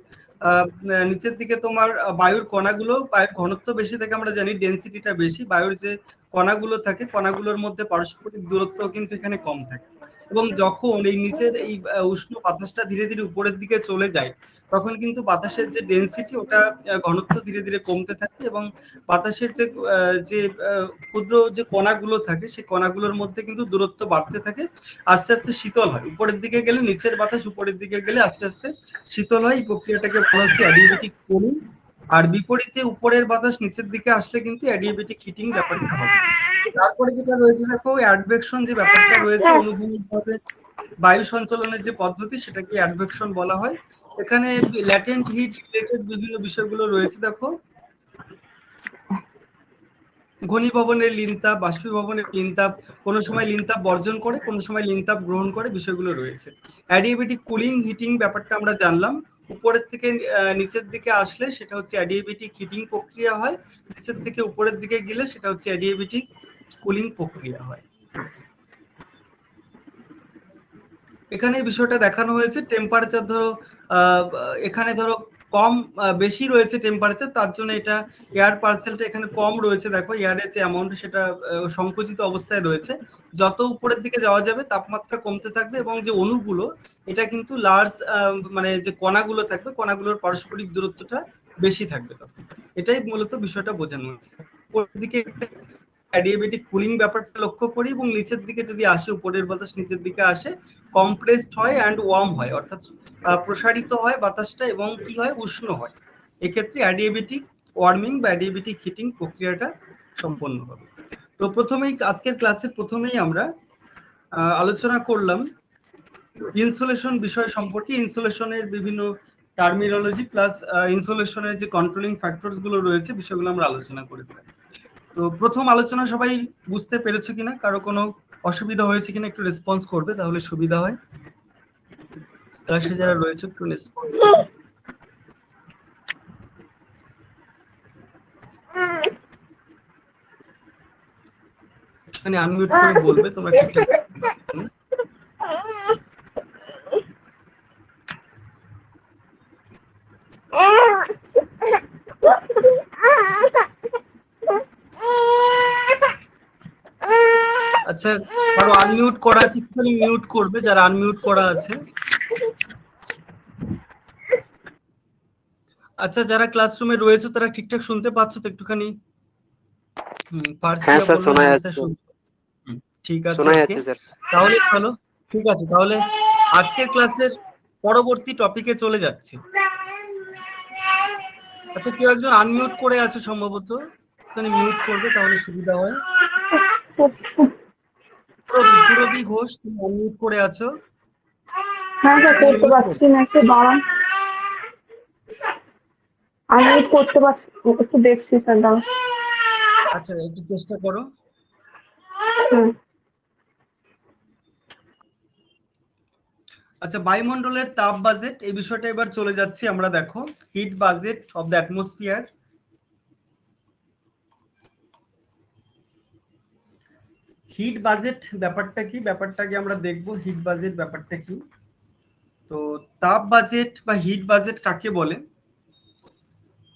নিচের দিকে তোমার বায়ুর কণাগুলো, বায়ুর ঘনত্ব বেশি থাকে, আমরা জানি ডেনসিটিটা বেশি, বায়ুর যে কণাগুলো থাকে কণাগুলোর মধ্যে পারস্পরিক দূরত্ব কিন্তু এখানে কম থাকে। এবং যখন এই নিচের এই উষ্ণ বাতাসটা ধীরে ধীরে উপরের দিকে চলে যায় তখন কিন্তু বাতাসের যে ডেনসিটি, ওটা ঘনত্ব ধীরে ধীরে কমতে থাকে এবং বাতাসের যে ক্ষুদ্র যে কণাগুলো থাকে সেই কণাগুলোর মধ্যে কিন্তু দূরত্ব বাড়তে থাকে, আস্তে আস্তে শীতল হয়। উপরের দিকে গেলে নিচের বাতাস উপরের দিকে গেলে আস্তে আস্তে শীতল হয়। এই প্রক্রিয়াটাকে বলা হচ্ছে অ্যাডিয়াবেটিক কুলিং। আর বিপরীতে উপরের বাতাস নিচের দিকে আসলে কিন্তু অ্যাডিয়াবেটিক হিটিং ব্যাপারটা হবে। তারপরে যেটা রয়েছে দেখো অ্যাডভেকশন যে ব্যাপারটা রয়েছে, অনুভূমিকভাবে বায়ু সঞ্চালনের যে পদ্ধতি সেটাকে অ্যাডভেকশন বলা হয়। এখানে ল্যাটেন্ট হিট রিলেটেড বিভিন্ন বিষয়গুলো রয়েছে। দেখো ঘনীভবনের লিনতাপ, বাষ্পীভবনের লিনতাপ, কোনো সময় লিনতাপ বর্জন করে, কোনো সময় লিনতাপ গ্রহণ করে, বিষয়গুলো রয়েছে। অ্যাডিয়াবেটিক কুলিং হিটিং ব্যাপারটা আমরা জানলাম। উপরের থেকে নিচের দিকে আসলে সেটা হচ্ছে অ্যাডিয়াবেটিক হিটিং প্রক্রিয়া হয়, নিচের থেকে উপরের দিকে গেলে সেটা হচ্ছে অ্যাডিয়াবেটিক কুলিং প্রক্রিয়া হয়। এখানে বিষয়টা দেখানো হয়েছে টেম্পারেচার, ধরো এখানে ধরো কম বেশি রয়েছে টেম্পারেচার, তার জন্য এটা এয়ার পার্সেলটা এখানে কম রয়েছে। দেখো এয়ারের যে অ্যামাউন্ট সেটা সংকুচিত অবস্থায় রয়েছে। যত উপরের দিকে যাওয়া যাবে তাপমাত্রা কমতে থাকবে এবং যে অণুগুলো, এটা কিন্তু লার্জ মানে যে কণাগুলো থাকবে কণাগুলোর পারস্পরিক দূরত্বটা বেশি থাকবে। তখন এটাই মূলত বিষয়টা বোঝানো হচ্ছে। উপরের দিকে অ্যাডিয়াবেটিক কুলিং ব্যাপারটা লক্ষ্য করি এবং নিচের দিকে যদি আসে, উপরের বাতাস নিচের দিকে আসে, কম্প্রেসড হয় অ্যান্ড ওয়ার্ম হয়, অর্থাৎ প্রসারিত হয় বাতাসটা এবং কি হয়, উষ্ণ হয়। এক্ষেত্রে অ্যাডিয়াবেটিক ওয়ার্মিং বা অ্যাডিয়াবেটিক হিটিং প্রক্রিয়াটা সম্পন্ন হবে। তো প্রথমেই আজকের ক্লাসে প্রথমেই আমরা আলোচনা করলাম ইনসুলেশন বিষয় সম্পর্কে। ইনসুলেশনের বিভিন্ন টার্মিনোলজি প্লাস ইনসুলেশনের যে কন্ট্রোলিং ফ্যাক্টরস গুলো রয়েছে বিষয়গুলো আমরা আলোচনা করে দিলাম। তো প্রথম আলোচনা সবাই বুঝতে পেরেছো কিনা, কারো কোনো অসুবিধা হয়েছে কিনা একটু রেসপন্স করবে, তাহলে সুবিধা হয়। ক্লাসে যারা রয়েছে একটু রেসপন্স করবে। এখানে আনমিউট করে বলবে তোমরা ঠিকঠাক। আচ্ছা, কারো আনমিউট করা আছে একটুখানি মিউট করবে, যারা আনমিউট করা আছে। আচ্ছা, যারা ক্লাসরুমে রয়েছে তারা ঠিকঠাক শুনতে পাচ্ছ তো? একটুখানি হ্যাঁ ফার্সিয়া স্যার, বললো শোনা হ্যাঁ স্যার যাচ্ছে। শুনতে পাচ্ছি। ঠিক আছে, শোনা ওকে। যাচ্ছে স্যার। তাহলে চলো, ঠিক আছে, তাহলে আজকের ক্লাসের পরবর্তী টপিকে চলে যাচ্ছি। আচ্ছা, কেউ একজন আনমিউট করে আছে সম্ভবত, একটুখানি মিউট করবে তাহলে সুবিধা হয়। পুরবী ঘোষ, তুমি আনমিউট করে আছো? হ্যাঁ স্যার, তুমি করতে মিউট পারছি না, একটু দাঁড়ান। আমি করতে পারছি, একটু দেখছি স্যার, দাঁড়ান। আচ্ছা, একটু চেষ্টা করো। আচ্ছা, বায়ুমণ্ডলের তাপ বাজেট এই বিষয়টা এবার চলে যাচ্ছি আমরা। দেখো, heat budget of the atmosphere. Heat budget ব্যাপারটা কি, ব্যাপারটাকে আমরা দেখব। হিট বাজেট ব্যাপারটা কি? তো তাপ বাজেট বা হিট বাজেট কাকে বলে?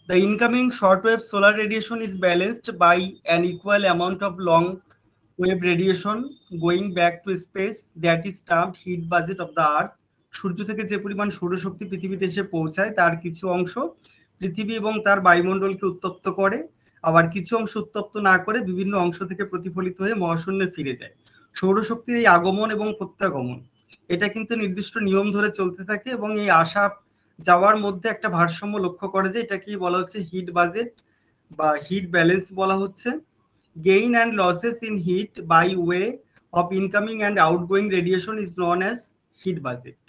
The incoming shortwave solar radiation is balanced by an equal amount of long wave radiation going back to space that is termed heat budget of the earth. সূর্য থেকে যে পরিমাণ সৌরশক্তি পৃথিবীতে এসে পৌঁছায় তার কিছু অংশ পৃথিবী এবং তার বায়ুমণ্ডলকে উত্তপ্ত করে, আবার কিছু অংশ উত্তপ্ত না করে বিভিন্ন অংশ থেকে প্রতিফলিত হয়ে মহাশূন্যে ফিরে যায়। সৌরশক্তির এই আগমন এবং প্রত্যাগমন এটা কিন্তু নির্দিষ্ট নিয়ম ধরে চলতে থাকে, এবং এই আসা যাওয়ার মধ্যে একটা ভারসাম্য লক্ষ্য করে যে এটাকেই বলা হচ্ছে হিট বাজেট বা হিট ব্যালেন্স বলা হচ্ছে। Gain and losses in heat by way of incoming and outgoing radiation is known as heat budget.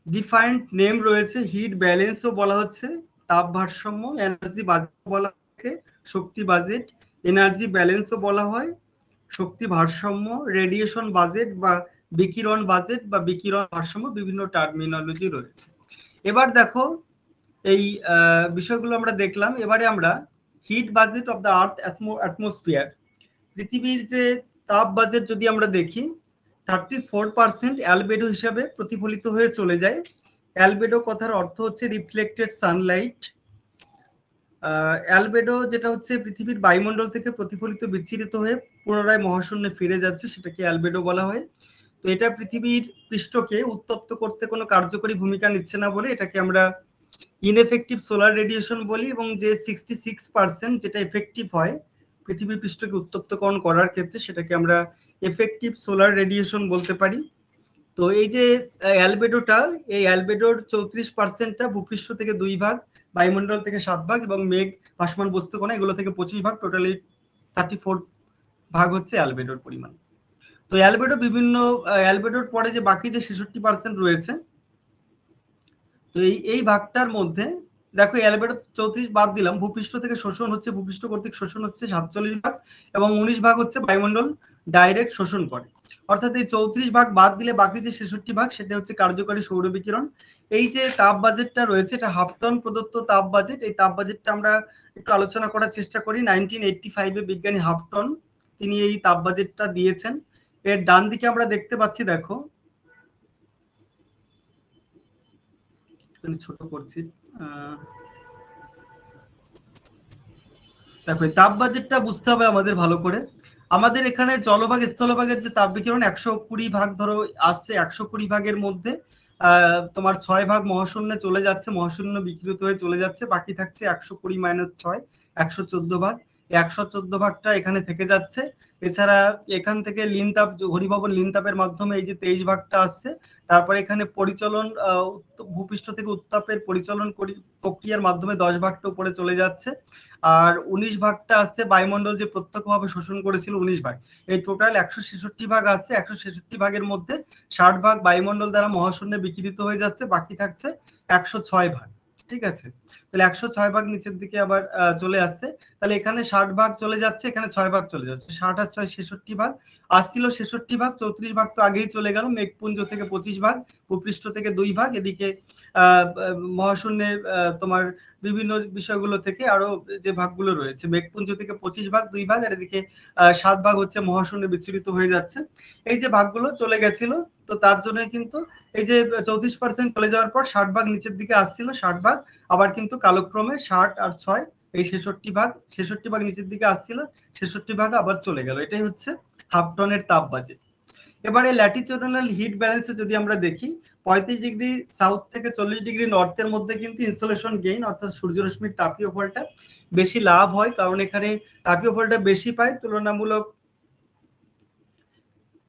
Defined name রয়েছে, হিট ব্যালেন্সও বলা হচ্ছে, তাপ ভারসাম্য, এনার্জি বাজেট বলা হয়, শক্তি বাজেট, এনার্জি ব্যালেন্সও বলা হয়, শক্তি ভারসাম্য, রেডিয়েশন বাজেট বা বিকিরণ বাজেট বা বিকিরণ ভারসাম্য, বিভিন্ন টার্মিনোলজি রয়েছে। এবার দেখো, এই বিষয়গুলো আমরা দেখলাম। এবারে আমরা heat budget of the earth atmosphere, পৃথিবীর যে তাপ বাজেট যদি আমরা দেখি, 34% অ্যালবেডো হিসাবে প্রতিফলিত হয়ে চলে যায়। অ্যালবেডো কথার অর্থ হচ্ছে রিফ্লেক্টেড সানলাইট। অ্যালবেডো যেটা হচ্ছে পৃথিবীর বায়ুমণ্ডল থেকে প্রতিফলিত বিচ্ছিরিত হয়ে পুনরায় মহাশূন্যে ফিরে যাচ্ছে, সেটাকে অ্যালবেডো বলা হয়। তো এটা পৃথিবীর পৃষ্ঠকে উত্তপ্ত করতে কোনো কার্যকরী ভূমিকা নিচ্ছে না বলে এটাকে আমরা ইনএফেক্টিভ সোলার রেডিয়েশন বলি, এবং যে 66% যেটা এফেক্টিভ হয় পৃথিবীর পৃষ্ঠকে উত্তপ্তকরণ করার ক্ষেত্রে, সেটাকে আমরা এফেক্টিভ সোলার রেডিয়েশন বলতে পারি। তো এই যে অ্যালবেডোটা, এই অ্যালবেডোর 34%টা ভূপৃষ্ঠ থেকে 2 ভাগ, বায়ুমণ্ডল থেকে 7 ভাগ এবং মেঘ ভাসমান বস্তুকণা এগুলো থেকে 25 ভাগ, টোটালি 34 ভাগ হচ্ছে অ্যালবেডোর পরিমাণ। তো অ্যালবেডো বিভিন্ন অ্যালবেডোর পরে যে বাকি যে 66% রয়েছে, তো এই ভাগটার মধ্যে দেখো অ্যালবেডো 34 বাদ দিলাম, ভূপৃষ্ঠ থেকে শোষণ হচ্ছে, ভূপৃষ্ঠ কর্তৃক শোষণ হচ্ছে 47 ভাগ, এবং 19 ভাগ হচ্ছে বায়ুমণ্ডল ডাইরেক্ট শোষণ করে। অর্থাৎ এই 34 ভাগ বাদ দিলে বাকি যে 66 ভাগ সেটা হচ্ছে কার্যকরী সৌর বিকিরণ। এই যে তাপ বাজেটটা রয়েছে এটা হাফটন প্রদত্ত তাপ বাজেট। এই তাপ বাজেটটা আমরা একটু আলোচনা করার চেষ্টা করি। 1985-এ বিজ্ঞানী হাফটন তিনি এই তাপ বাজেটটা দিয়েছেন। এর ডান দিকে আমরা দেখতে পাচ্ছি, দেখো ছোট করছি, দেখো তাপ বাজেটটা বুঝতে হবে আমাদের ভালো করে। আমাদের এখানে জলভাগ স্থলভাগের যে তাপ বিকিরণ 120 ভাগ ধরো আসছে, 120 ভাগের মধ্যে তোমার 6 ভাগ মহাশূন্যে চলে যাচ্ছে, মহাশূন্য বিকিরিত হয়ে চলে যাচ্ছে, বাকি থাকছে 120 - 6 114 ভাগ। 114 ভাগটা এখানে থেকে যাচ্ছে। এছাড়া এখান থেকে লিন তাপ, ঘনীভবন লিন তাপের মাধ্যমে এই যে 23 ভাগটা আসছে। তারপরে এখানে পরিচলন, ভূপৃষ্ঠ থেকে উত্তাপের পরিচলন প্রক্রিয়ার মাধ্যমে 10 ভাগটা উপরে চলে যাচ্ছে। আর 19 ভাগটা আসছে বায়ুমণ্ডল যে প্রত্যক্ষভাবে শোষণ করেছিল 19 ভাগ। এই টোটাল 166 ভাগ আসছে। 166 ভাগের মধ্যে 60 ভাগ বায়ুমণ্ডল দ্বারা মহাশূন্যে বিকিরিত হয়ে যাচ্ছে, বাকি থাকছে 106 ভাগ। ঠিক আছে, তাহলে 106 ভাগ নিচের দিকে আবার চলে আসছে। তাহলে এখানে 60 ভাগ চলে যাচ্ছে, এখানে 6 ভাগ চলে যাচ্ছে। 60 আর 6 66 ভাগ আসছিল, 66 ভাগ। 34 ভাগ তো আগেই চলে গেল, মেঘপুঞ্জ থেকে 25 ভাগ, ভূপৃষ্ঠ থেকে 2 ভাগ, এদিকে মহাশূন্যে তোমার বিভিন্ন বিষয়গুলো থেকে আরো যে ভাগগুলো রয়েছে, মেঘপুঞ্জ থেকে 25 ভাগ 2 ভাগ, আর এদিকে 7 ভাগ হচ্ছে মহাশূন্যে বিচ্ছুরিত হয়ে যাচ্ছে। এই যে ভাগগুলো চলে গেছিল, তো তার জন্য কিন্তু এই যে 34% চলে যাওয়ার পর 60 ভাগ নিচের দিকে আসছিল, 60 ভাগ আবার কিন্তু কালক্রমে 60 আর 6 এই 66 ভাগ, 66 ভাগ নিচের দিকে আসছিল, 66 ভাগ আবার চলে গেল। এটাই হচ্ছে হাফটনের তাপ বাজেট। এবারে ল্যাটিটিউডনাল হিট ব্যালেন্সে যদি আমরা দেখি, 35 ডিগ্রি সাউথ থেকে 40 ডিগ্রি নর্থের মধ্যে কিন্তু ইনসোলেশন গেইন অর্থাৎ সূর্যরশ্মির তাপীয় ফলটা বেশি লাভ হয়, কারণ এখানে তাপীয় ফলটা বেশি পায়, তুলনামূলক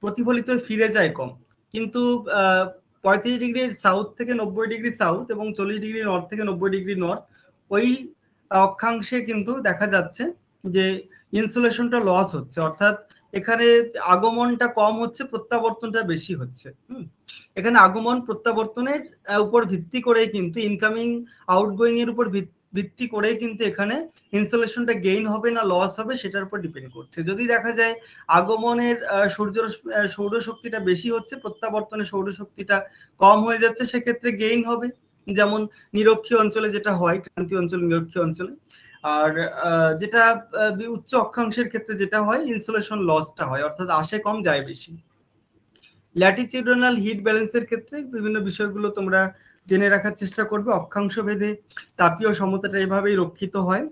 প্রতিফলিত ফিরে যায় কম। কিন্তু 35 ডিগ্রি সাউথ থেকে 90 ডিগ্রি সাউথ এবং 40 ডিগ্রি নর্থ থেকে 90 ডিগ্রি নর্থ ওই অক্ষাংশে কিন্তু দেখা যাচ্ছে যে ইনসুলেশনটা লস হচ্ছে, অর্থাৎ এখানে আগমনটা কম হচ্ছে, প্রত্যাবর্তনটা বেশি হচ্ছে। এখানে আগমন প্রত্যাবর্তনের উপর ভিত্তি করে কিন্তু ইনকামিং আউটগোয়িং এর উপর ভিত্তি করে কিন্তু এখানে ইনসুলেশনটা গেইন হবে না লস হবে সেটার উপর ডিপেন্ড করছে। যদি দেখা যায় আগমনের সৌরশক্তিটা বেশি হচ্ছে, প্রত্যাবর্তনের সৌরশক্তিটা কম হয়ে যাচ্ছে, সেক্ষেত্রে গেইন হবে, যেমন নিরক্ষীয় অঞ্চলে যেটা হয়, ক্রান্তীয় অঞ্চল নিরক্ষীয় অঞ্চলে। আর যেটা উচ্চ অক্ষাংশের ক্ষেত্রে যেটা হয় ইনসুলেশন লসটা হয়, অর্থাৎ আসে কম যায় বেশি। ল্যাটিচিউডাল হিট ব্যালেন্সের ক্ষেত্রে বিভিন্ন বিষয়গুলো তোমরা জেনে রাখার চেষ্টা করবে। অক্ষাংশ ভেদে তাপীয় সমতাটা এভাবেই রক্ষিত হয়।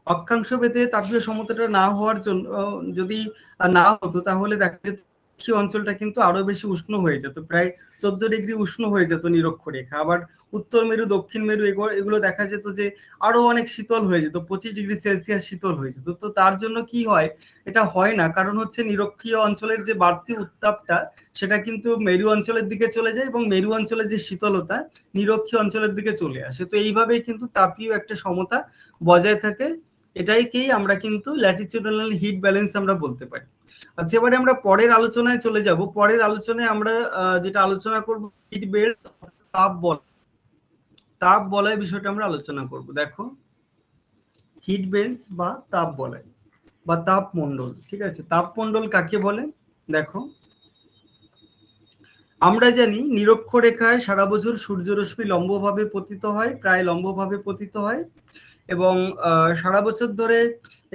অক্ষাংশ ভেদে তাপীয় সমতাটা না হওয়ার জন্য যদি না হতো তাহলে দেখা যেত অঞ্চলটা কিন্তু আরো বেশি উষ্ণ হয়ে যেত, প্রায় 14 ডিগ্রি উষ্ণ হয়ে যেত নিরক্ষরেখা। আবার উত্তর মেরু দক্ষিণ মেরু এগুলো দেখা যেত যে আরো অনেক শীতল হয়ে যেত, 25 ডিগ্রি সেলসিয়াস শীতল হয়ে যেত। তো তার জন্য কি হয়, এটা হয় না, কারণ হচ্ছে নিরক্ষীয় অঞ্চলের যে বাড়তি উত্তাপটা সেটা কিন্তু মেরু অঞ্চলের দিকে চলে যায় এবং মেরু অঞ্চলের যে শীতলতা নিরক্ষীয় অঞ্চলের দিকে চলে আসে। তো এইভাবেই কিন্তু তাপীয় একটা সমতা বজায় থাকে, এটাইকেই আমরা কিন্তু ল্যাটিচিউডাল হিট ব্যালেন্স আমরা বলতে পারি। আচ্ছা, এবারে আমরা পরের আলোচনায় চলে যাব। পরের আলোচনায় আমরা যেটা আলোচনা করব হিট বেল্ট, তাপ বলয় বিষয়টা আমরা আলোচনা করব। দেখো, হিট বেল্টস বা তাপ বলয় বা তাপমণ্ডল, ঠিক আছে, তাপমণ্ডল কাকে বলে? দেখো, আমরা জানি নিরক্ষরেখায় সারা বছর সূর্যরশ্মি লম্বভাবে পতিত হয়, প্রায় লম্বভাবে পতিত হয়, এবং সারা বছর ধরে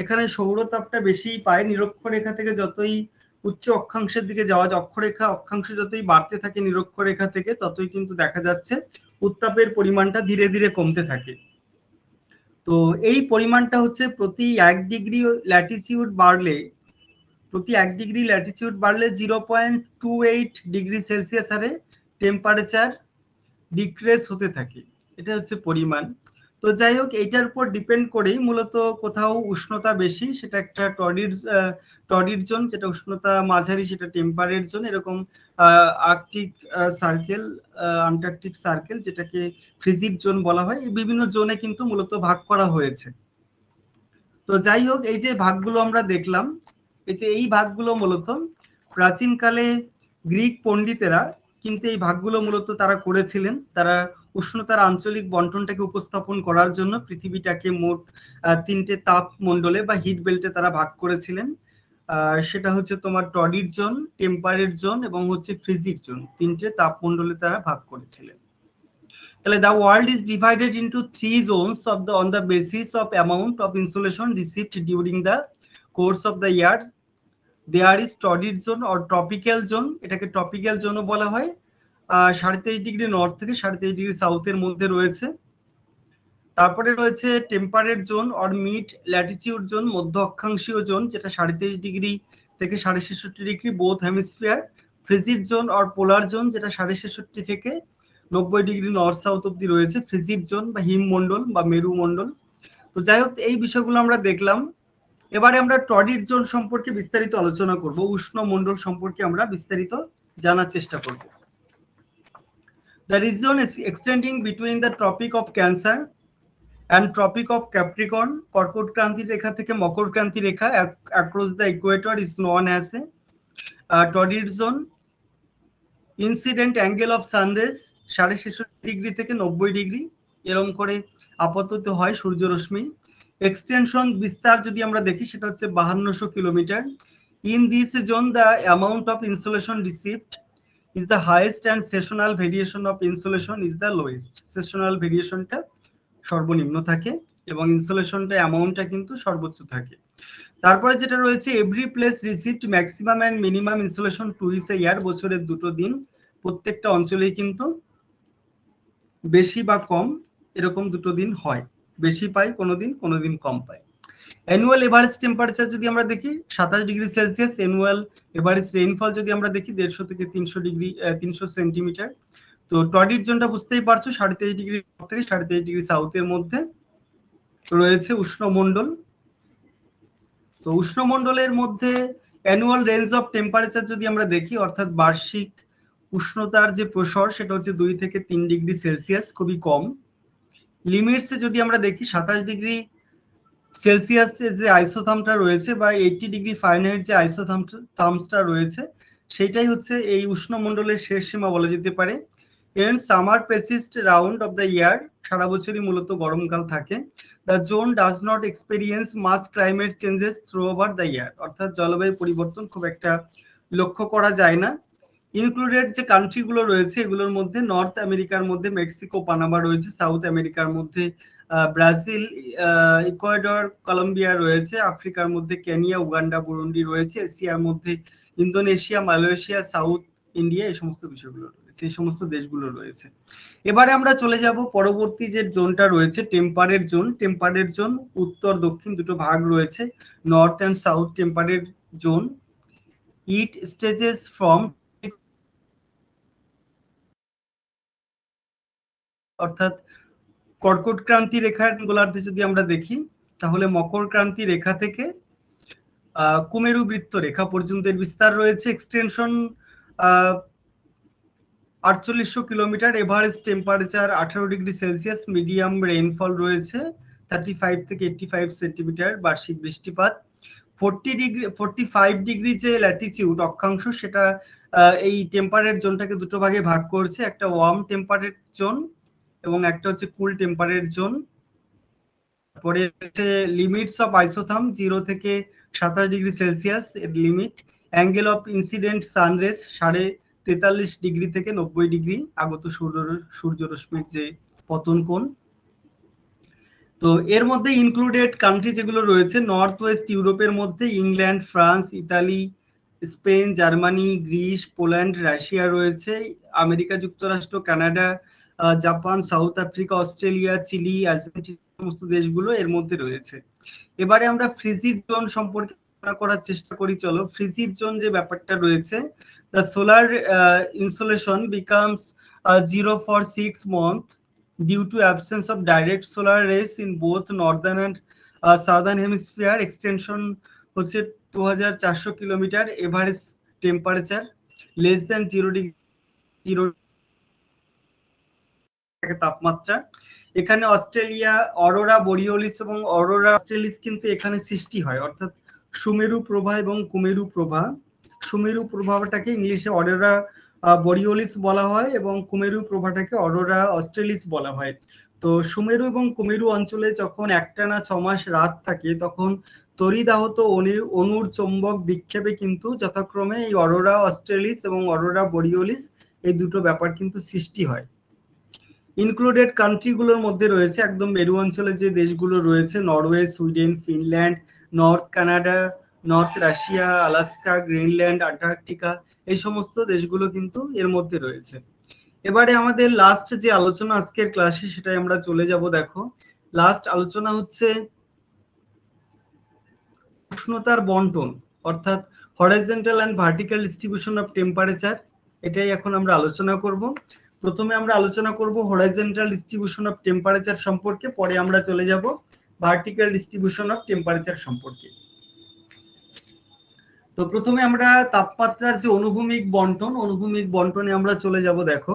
এখানে সৌরতাপটা বেশি পায়। নিরক্ষরেখা থেকে যতই উচ্চ অক্ষাংশের দিকে যাওয়া যায়, অক্ষাংশ যতই বাড়তে থাকে নিরক্ষরেখা থেকে, ততই কিন্তু দেখা যাচ্ছে উত্তাপের পরিমাণটা ধীরে ধীরে কমতে থাকে। তো এই পরিমাণটা হচ্ছে প্রতি 1 ডিগ্রি ল্যাটিচিউড বাড়লে 0.28 ডিগ্রি সেলসিয়াস হারে টেম্পারেচার ডিক্রিজ হতে থাকে। এটা হচ্ছে পরিমাণ। তো যাই হোক, এইটার উপর ডিপেন্ড করেই মূলত কোথাও উষ্ণতা বেশি সেটা একটা টরিড জোন, যেটা উষ্ণতা মাঝারি সেটা টেম্পারেট জোন, এরকম আর্কটিক সার্কেল, আন্টার্কটিক সার্কেল যেটাকে ফ্রিজিড জোন বলা হয়, এই বিভিন্ন জোনে কিন্তু মূলত ভাগ করা হয়েছে। তো যাই হোক, এই যে ভাগগুলো আমরা দেখলাম, এই ভাগগুলো মূলত প্রাচীনকালে গ্রিক পণ্ডিতেরা কিন্তু এই ভাগগুলো মূলত তারা করেছিলেন। তারা উষ্ণতার আঞ্চলিক বন্টনটাকে উপস্থাপন করার জন্য পৃথিবীটাকে মোট 3টে তাপ মণ্ডলে বা হিট বেল্টে তারা ভাগ করেছিলেন। সেটা হচ্ছে তোমার টরিড জোন, টেম্পারেট জোন এবং হচ্ছে ফ্রিজিড জোন, 3টে তাপ মণ্ডলে তারা ভাগ করেছিলেন। তাহলে the world is divided into 3 zones on the basis of amount of insolation received during the course of the year. There is torrid zone or tropical zone, এটাকে ট্রপিক্যাল জোনও বলা হয়, 23.5 ডিগ্রি নর্থ থেকে 23.5 ডিগ্রি সাউথের মধ্যে রয়েছে। তারপরে রয়েছে temperate zone or mid latitude zone, মধ্য অক্ষাংশীয় জোন, যেটা 23.5 ডিগ্রি থেকে 66.5 degree both hemisphere. Frigid zone or polar zone, যেটা 66.5 থেকে 90 ডিগ্রি নর্থ সাউথ অব্দি রয়েছে, ফ্রিজিড জোন বা হিমমণ্ডল বা মেরুমণ্ডল। তো যাই হোক, এই বিষয়গুলো আমরা দেখলাম। এবারে আমরা টরিড জোন সম্পর্কে বিস্তারিত আলোচনা করব, উষ্ণ মণ্ডল সম্পর্কে আমরা বিস্তারিত জানার চেষ্টা করব। The region is extending between the Tropic of Cancer and Tropic of Capricorn, কর্কট ক্রান্তি রেখা থেকে মকর ক্রান্তি রেখা across the equator is known as a torrid zone. Incident angle of sun rays 66.5 degree থেকে 90 ডিগ্রি এরকম করে আপতিত হয় সূর্যরশ্মি। এক্সটেনশন বিস্তার যদি আমরা দেখি সেটা হচ্ছে 5200 kilometre. In this zone the amount of insolation received is the highest and seasonal variation of insolation is the lowest. Seasonal ভেরিয়েশনটা সর্বনিম্ন থাকে এবং ইনসোলেশনটা অ্যামাউন্টটা কিন্তু সর্বোচ্চ থাকে। তারপরে যেটা রয়েছে every place received maximum and minimum insolation twice a year, বছরের 2টো দিন প্রত্যেকটা অঞ্চলেই কিন্তু বেশি বা কম এরকম 2টো দিন হয়, বেশি পাই কোনোদিন কম পাই। অ্যানুয়াল এভারেজ টেম্পারেচার যদি আমরা দেখি 27 degree Celsius, annual average rainfall যদি আমরা দেখি 150 থেকে 300 সেন্টিমিটার। তো টর্রিড জোনটা বুঝতেই পারছো 23.5 ডিগ্রি থেকে 23.5 ডিগ্রি সাউথের মধ্যে রয়েছে উষ্ণমণ্ডল। তো উষ্ণমণ্ডলের মধ্যে অ্যানুয়াল রেঞ্জ অফ টেম্পারেচার যদি আমরা দেখি, অর্থাৎ বার্ষিক উষ্ণতার যে প্রসর সেটা হচ্ছে 2 থেকে 3 ডিগ্রি সেলসিয়াস, খুবই কম। লিমিটসে যদি আমরা দেখি 27 ডিগ্রি সেলসিয়াসের যে আইসোথার্মটা রয়েছে বা 80 ডিগ্রি ফারেনহাইট যে আইসোথার্মসটা রয়েছে সেটাই হচ্ছে এই উষ্ণমণ্ডলের শেষ সীমা বলা যেতে পারে। And summer persist round of the year, সারা বছরই মূলত গরমকাল থাকে। The zone does not experience much climate changes through over the year, অর্থাৎ জলবায়ু পরিবর্তন খুব একটা লক্ষ্য করা যায় না। ইনক্লুডেড যে কান্ট্রিগুলো রয়েছে এগুলোর মধ্যে নর্থ আমেরিকার মধ্যে মেক্সিকো, পানামা রয়েছে। সাউথ আমেরিকার মধ্যে ব্রাজিল, ইকুয়েডর, কলম্বিয়া রয়েছে। আফ্রিকার মধ্যে কেনিয়া, উগান্ডা, বুরুন্ডি রয়েছে। এশিয়ার মধ্যে ইন্দোনেশিয়া, মালয়েশিয়া, সাউথ ইন্ডিয়া, এই সমস্ত বিষয়গুলো রয়েছে, এই সমস্ত দেশগুলো রয়েছে। এবারে আমরা চলে যাব পরবর্তী যে জোনটা রয়েছে টেম্পারেট জোন। টেম্পারেট জোন উত্তর দক্ষিণ দুটো ভাগ রয়েছে, north and south temperate zone. It stages from, অর্থাৎ কর্কট ক্রান্তি রেখার গোলার্ধে যদি আমরা দেখি তাহলে মকর ক্রান্তি রেখা থেকে কুমেরু বৃত্ত রেখা পর্যন্ত বিস্তার রয়েছে। Extension 4800 kilometre, average temperature 18 degree Celsius, medium rainfall রয়েছে 35 থেকে 85 সেন্টিমিটার বার্ষিক বৃষ্টিপাত। 45 ডিগ্রি যে ল্যাটিচিউড অক্ষাংশ সেটা এই টেম্পারেট জোনটাকে দুটো ভাগে ভাগ করছে, একটা ওয়ার্ম টেম্পারেট জোন এবং একটা হচ্ছে কুল টেম্পারেট জোন। তারপরে হচ্ছে লিমিটস অফ আইসোথার্ম 0 থেকে 27 ডিগ্রি সেলসিয়াস এর limit. Angle of incident sunrays 43.5 degree থেকে 90 ডিগ্রি আগত সূর্যরশ্মির যে পতন কোণ। তো এর মধ্যে ইনক্লুডেড কান্ট্রি যেগুলো রয়েছে নর্থ ওয়েস্ট ইউরোপের মধ্যে England, France, Italy, Spain, Germany, Greece, Poland, Russia রয়েছে। আমেরিকা যুক্তরাষ্ট্র, Canada, Japan, South Africa, Australia, Chile, Argentina, সমস্ত দেশগুলো এর মধ্যে রয়েছে। এবারে আমরা ফ্রিজিড জোন সম্পর্কে করার চেষ্টা করি। চলো, ফ্রিজিড জোন যে ব্যাপারটা রয়েছে, the solar insolation becomes 0 for 6 months due to absence of direct solar rays in both northern and southern hemisphere. Extension হচ্ছে 2400 kilometre, average temperature less than 0 degree তাপমাত্রা। এখানে অস্ট্রেলিয়া, অরোরা বোরিওলিস এবং অরোরা অস্ট্রেলিস কিন্তু এখানে সৃষ্টি হয়, অর্থাৎ সুমেরু প্রভা এবং কুমেরু প্রভা। সুমেরু প্রভাটাকে ইংলিশে অরোরা বোরিওলিস বলা হয় এবং কুমেরু প্রভাটাকে অরোরা অস্ট্রেলিস বলা হয়। তো সুমেরু এবং কুমেরু অঞ্চলে যখন একটানা 6 মাস রাত থাকে তখন তড়িদাহত অণুর চৌম্বক বিক্ষেপে কিন্তু যথাক্রমে এই অরোরা অস্ট্রেলিস এবং অরোরা বোরিওলিস এই দুটো ব্যাপার কিন্তু সৃষ্টি হয়। ইনক্লুডেড কান্ট্রিগুলোর মধ্যে রয়েছে একদম মেরু অঞ্চলে যে দেশগুলো রয়েছে Norway, Sweden, Finland, north Canada, north Russia, Alaska, Greenland, Antarctica, এই সমস্ত দেশগুলো কিন্তু এর মধ্যে রয়েছে। এবারে আমাদের লাস্ট যে আলোচনা আজকের ক্লাসে সেটাই আমরা চলে যাব। দেখো, লাস্ট আলোচনা হচ্ছে উষ্ণতার বন্টন, অর্থাৎ horizontal and vertical distribution of temperature, এটাই এখন আমরা আলোচনা করব। প্রথমে আমরা আলোচনা করব হরাইজন্টাল ডিস্ট্রিবিউশন অফ টেম্পারেচার সম্পর্কে, পরে আমরা চলে যাব ভার্টিক্যাল ডিস্ট্রিবিউশন অফ টেম্পারেচার সম্পর্কে। তো প্রথমে আমরা তাপমাত্রার যে অনুভূমিক বন্টনে আমরা চলে যাব। দেখো,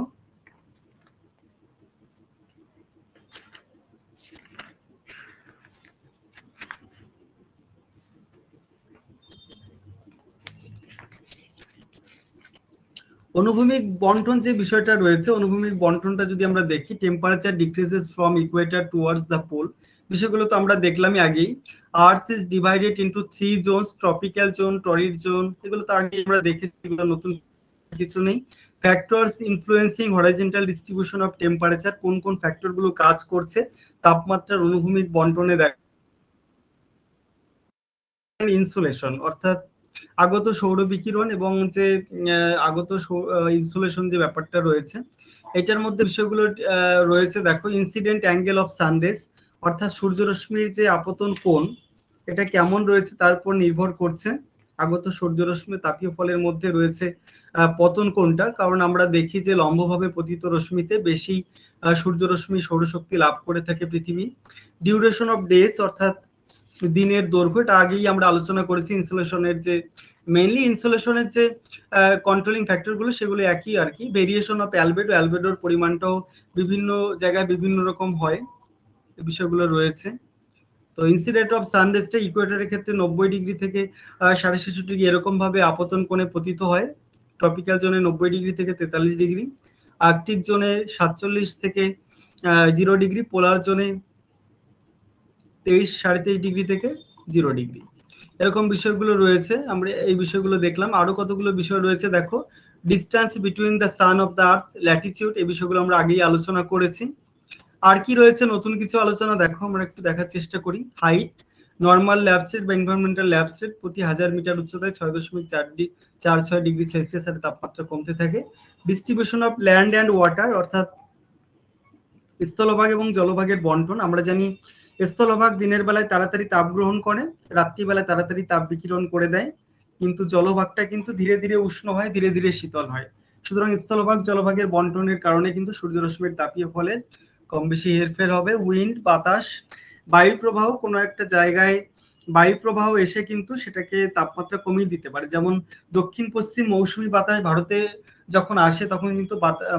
অনুভূমিক বন্টন যে বিষয়টা রয়েছে, অনুভূমিক বন্টনটা যদি আমরা দেখি, temperature decreases from equator towards the pole, বিষয়গুলো তো আমরা দেখলামই আগেই। Earth is divided into 3 zones, tropical zone, torrid zone, এগুলো তো আগে আমরা দেখেছি, এগুলো নতুন কিছু নেই। Factors influencing horizontal distribution of temperature, কোন কোন ফ্যাক্টর গুলো কাজ করছে তাপমাত্রার অনুভূমিক বন্টনে। ইনসুলেশন, অর্থাৎ আগত সৌর বিকিরণ এবং যে আগত ইনসুলেশন যে ব্যাপারটা রয়েছে এটার মধ্যে বিষয়গুলো রয়েছে। দেখো, ইনসিডেন্ট অ্যাঙ্গেল অফ সানরেস, অর্থাৎ সূর্যরশ্মির যে আপতন কোণ, এটা কেমন রয়েছে তার উপর নির্ভর করছে। আগত সূর্যরশ্মি তাপীয় ফলের মধ্যে রয়েছে পতন কোনটা, কারণ আমরা দেখি যে লম্বভাবে পতিত রশ্মিতে বেশি সূর্যরশ্মি সৌরশক্তি লাভ করে থাকে পৃথিবী। ডিউরেশন অফ ডেজ অর্থাৎ দিনের দৈর্ঘ্য, এটা আগেই আমরা আলোচনা করেছি। ইনসুলেশনের যে মেইনলি ইনসুলেশনের যে কন্ট্রোলিং ফ্যাক্টরগুলো সেগুলো একই আর কি। ভেরিয়েশন অফ অ্যালবেডো, অ্যালবেডোর পরিমাণটাও বিভিন্ন জায়গায় বিভিন্ন রকম হয়, এই বিষয়গুলো রয়েছে। তো ইনসিডেন্ট অফ সানরেজটা ইকুয়েটরের ক্ষেত্রে 90 ডিগ্রি থেকে 66.5 ডিগ্রি এরকম ভাবে আপতন কোণে পতিত হয়। ট্রপিক্যাল জোনে 90 ডিগ্রি থেকে 43 ডিগ্রি, আর্কটিক জোনে 47 থেকে 0 ডিগ্রি, পোলার জোনে 23-23.5 ডিগ্রি থেকে 0 ডিগ্রি, এরকম বিষয়গুলো রয়েছে। আমরা এই বিষয়গুলো দেখলাম। আরো কতগুলো বিষয় রয়েছে দেখো। Distance between the son of the earth, Latitude, এই বিষয়গুলো আমরা আগেই আলোচনা করেছি। আর কি রয়েছে নতুন কিছু আলোচনা দেখো, আমরা একটু দেখার চেষ্টা করি। হাইট, নর্মাল ল্যাবস্টেট বা এনভায়রনমেন্টাল ল্যাবস্টেট প্রতি 1000 মিটার উচ্চতায় 6.46 ডিগ্রি সেলসিয়াস এর তাপমাত্রা কমতে থাকে। Distribution of land and water অর্থাৎ স্থলভাগ এবং জলভাগের বন্টন। আমরা জানি স্থলভাগ দিনের বেলায় তাড়াতাড়ি তাপ গ্রহণ করে, রাত্রিবেলায় তাড়াতাড়ি তাপ বিকিরণ করে দেয়, কিন্তু জলভাগটা কিন্তু ধীরে ধীরে উষ্ণ হয়, ধীরে ধীরে শীতল হয়। সুতরাং স্থলভাগ জলভাগের বন্টনের কারণে কিন্তু সূর্যরশ্মির তাপীয় ফলের কম বেশি হেরফের হবে। উইন্ড, বাতাস, বায়ু প্রবাহ, কোনো একটা জায়গায় বায়ু প্রবাহ এসে কিন্তু সেটাকে তাপমাত্রা কমিয়ে দিতে পারে। যেমন দক্ষিণ পশ্চিম মৌসুমী বাতাস ভারতে যখন আসে তখন কিন্তু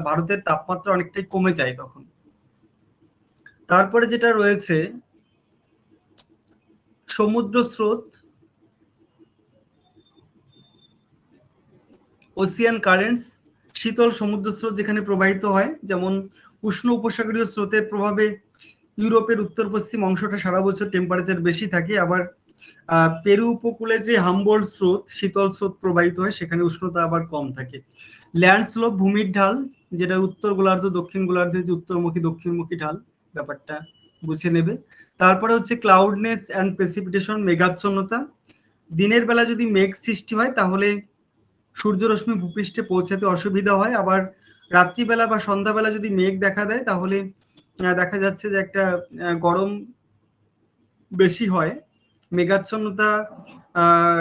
ভারতের তাপমাত্রা অনেকটাই কমে যায় তখন। তারপরে যেটা রয়েছে সমুদ্র স্রোত, ওসিয়ান কারেন্টস, শীতল সমুদ্র স্রোত যেখানে প্রবাহিত হয়। যেমন উষ্ণ উপসাগরীয় স্রোতের প্রভাবে ইউরোপের উত্তর পশ্চিম অংশটা সারা বছর টেম্পারেচার বেশি থাকে, আবার পেরু উপকূলে যে হামবোল্ট স্রোত, শীতল স্রোত প্রবাহিত হয়, সেখানে উষ্ণতা আবার কম থাকে। ল্যান্ড স্লোপ, ভূমির ঢাল, যেটা উত্তর গোলার্ধ দক্ষিণ গোলার্ধের যে উত্তরমুখী দক্ষিণমুখী ঢাল, ব্যাপারটা বুঝে নেবে। তারপরে হচ্ছে ক্লাউডনেস অ্যান্ড প্রেসিপিটেশন, মেঘাচ্ছন্নতা। দিনের বেলা যদি মেঘ সৃষ্টি হয় তাহলে সূর্যরশ্মি ভূপৃষ্ঠে পৌঁছাতে অসুবিধা হয়, আবার রাত্রিবেলা বা সন্ধ্যাবেলা যদি মেঘ দেখা দেয় তাহলে দেখা যাচ্ছে যে একটা গরম বেশি হয়। মেঘাচ্ছন্নতা,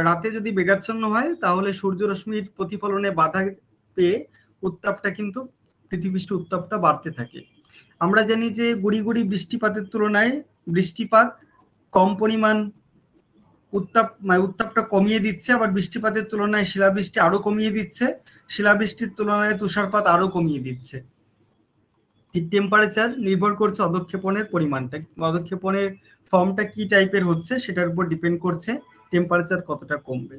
রাতে যদি মেঘাচ্ছন্ন হয় তাহলে সূর্যরশ্মির প্রতিফলনে বাধা পেয়ে উত্তাপটা কিন্তু পৃথিবীষ্ঠ উত্তাপটা বাড়তে থাকে। আমরা জানি যে গুড়ি গুড়ি বৃষ্টিপাতের তুলনায় বৃষ্টিপাত কম পরিমাণ উত্তাপটা কমিয়ে দিচ্ছে, আবার বৃষ্টিপাতের তুলনায় শিলাবৃষ্টি আরো কমিয়ে দিচ্ছে, শিলাবৃষ্টির তুলনায় তুষারপাত আরো কমিয়ে দিচ্ছে। টেম্পারেচার নির্ভর করছে অধঃক্ষেপণের পরিমাণটা, অধঃক্ষেপণের ফর্মটা কি টাইপের হচ্ছে সেটার উপর ডিপেন্ড করছে টেম্পারেচার কতটা কমবে।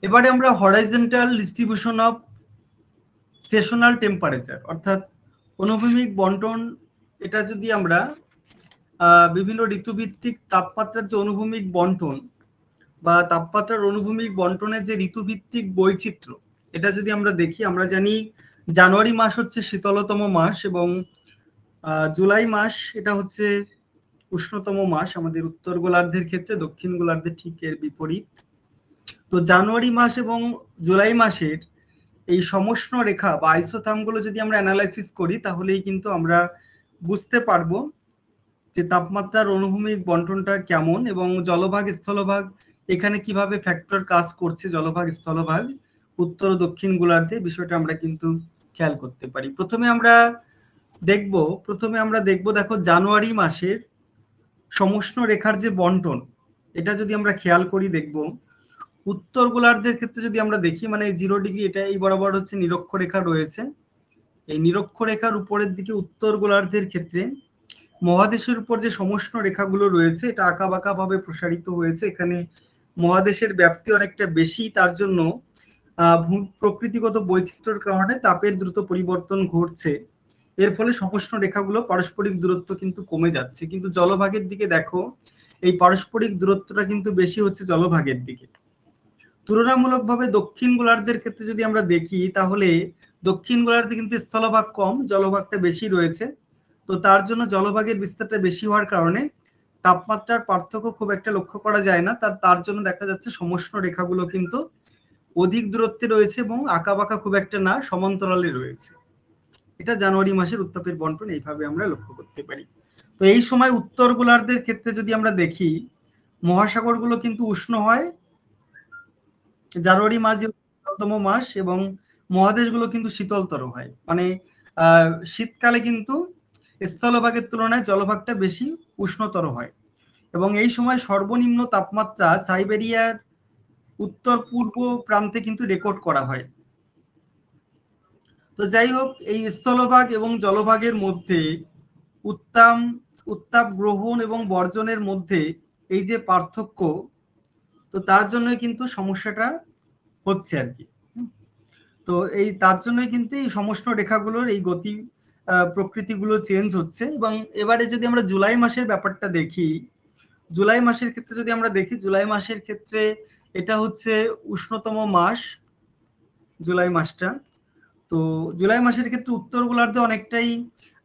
এবারে আমরা horizontal distribution of sessional temperature অর্থাৎ অনুভূমিক বন্টন, এটা যদি আমরা বিভিন্ন ঋতুভিত্তিক তাপমাত্রার যে অনুভূমিক বন্টন বা তাপমাত্রার অনুভূমিক বন্টনের যে ঋতুভিত্তিক বৈচিত্র্য, এটা যদি আমরা দেখি, আমরা জানি জানুয়ারি মাস হচ্ছে শীতলতম মাস এবং জুলাই মাস এটা হচ্ছে উষ্ণতম মাস আমাদের উত্তর গোলার্ধের ক্ষেত্রে, দক্ষিণ গোলার্ধের ঠিক এর বিপরীত। তো জানুয়ারি মাস এবং জুলাই মাসের এই সমষ্ণ রেখা বা আইসোথার্মগুলো যদি আমরা অ্যানালাইসিস করি তাহলেই কিন্তু আমরা বুঝতে পারবো যে তাপমাত্রার অনুভূমিক বন্টনটা কেমন এবং জলভাগ স্থলভাগ এখানে কিভাবে ফ্যাক্টর কাজ করছে, জলভাগ স্থলভাগ উত্তর ও দক্ষিণ গোলার্ধে, বিষয়টা আমরা কিন্তু খেয়াল করতে পারি। প্রথমে আমরা দেখব দেখো জানুয়ারি মাসের সমষ্ণ রেখার যে বন্টন, এটা যদি আমরা খেয়াল করি দেখব উত্তর গোলার্ধের ক্ষেত্রে যদি আমরা দেখি, মানে 0 ডিগ্রি এটা এই বরাবর হচ্ছে নিরক্ষরেখা রয়েছে, এই নিরক্ষরেখার উপরের দিকে উত্তর গোলার্ধের ক্ষেত্রে মহাদেশের উপর যে সমষ্ণ রেখাগুলো রয়েছে এটা আঁকা বাঁকা ভাবে প্রসারিত হয়েছে। এখানে মহাদেশের ব্যাপ্তি অনেকটা বেশি, তার জন্য প্রকৃতিগত বৈচিত্র্যের কারণে তাপের দ্রুত পরিবর্তন ঘটছে। এর ফলে সমষ্ণ রেখাগুলো পারস্পরিক দূরত্ব কিন্তু কমে যাচ্ছে, কিন্তু জলভাগের দিকে দেখো এই পারস্পরিক দূরত্বটা কিন্তু বেশি হচ্ছে জলভাগের দিকে। তুলনামূলকভাবে দক্ষিণ গোলার্ধের ক্ষেত্রে যদি আমরা দেখি তাহলে দক্ষিণ গোলার্ধে কিন্তু স্থলভাগ কম, জলভাগটা বেশি রয়েছে। তো তার জন্য জলভাগের বিস্তারটা বেশি হওয়ার কারণে তাপমাত্রার পার্থক্য খুব একটা লক্ষ্য করা যায় না। তার জন্য দেখা যাচ্ছে সমষ্ণ রেখাগুলো কিন্তু অধিক দূরত্বে রয়েছে এবং আঁকা বাঁকা খুব একটা না, সমান্তরালে রয়েছে। এটা জানুয়ারি মাসের উত্তাপের বন্টন, এইভাবে আমরা লক্ষ্য করতে পারি। তো এই সময় উত্তর গোলার্ধের ক্ষেত্রে যদি আমরা দেখি, মহাসাগরগুলো কিন্তু উষ্ণ হয়, জানুয়ারি মাস যে উষ্ণতম মাস, এবং মহাদেশগুলো কিন্তু শীতলতর হয়। মানে শীতকালে কিন্তু স্থলভাগের তুলনায় জলভাগটা বেশি উষ্ণতর হয়, এবং এই সময় সর্বনিম্ন তাপমাত্রা সাইবেরিয়ার উত্তর পূর্ব প্রান্তে কিন্তু রেকর্ড করা হয়। তো যাই হোক, এই স্থলভাগ এবং জলভাগের মধ্যে উত্তাপ গ্রহণ এবং বর্জনের মধ্যে এই যে পার্থক্য, তো তার জন্যই কিন্তু সমস্যাটা হচ্ছে আর কি। তো এই তার জন্যই কিন্তু এই সমষ্ণ রেখাগুলোর এই গতি প্রকৃতিগুলো চেঞ্জ হচ্ছে। এবং এবারে যদি আমরা জুলাই মাসের ব্যাপারটা দেখি, জুলাই মাসের ক্ষেত্রে যদি আমরা দেখি, জুলাই মাসের ক্ষেত্রে এটা হচ্ছে উষ্ণতম মাস, জুলাই মাসটা। তো জুলাই মাসের ক্ষেত্রে উত্তর গোলার্ধে অনেকটাই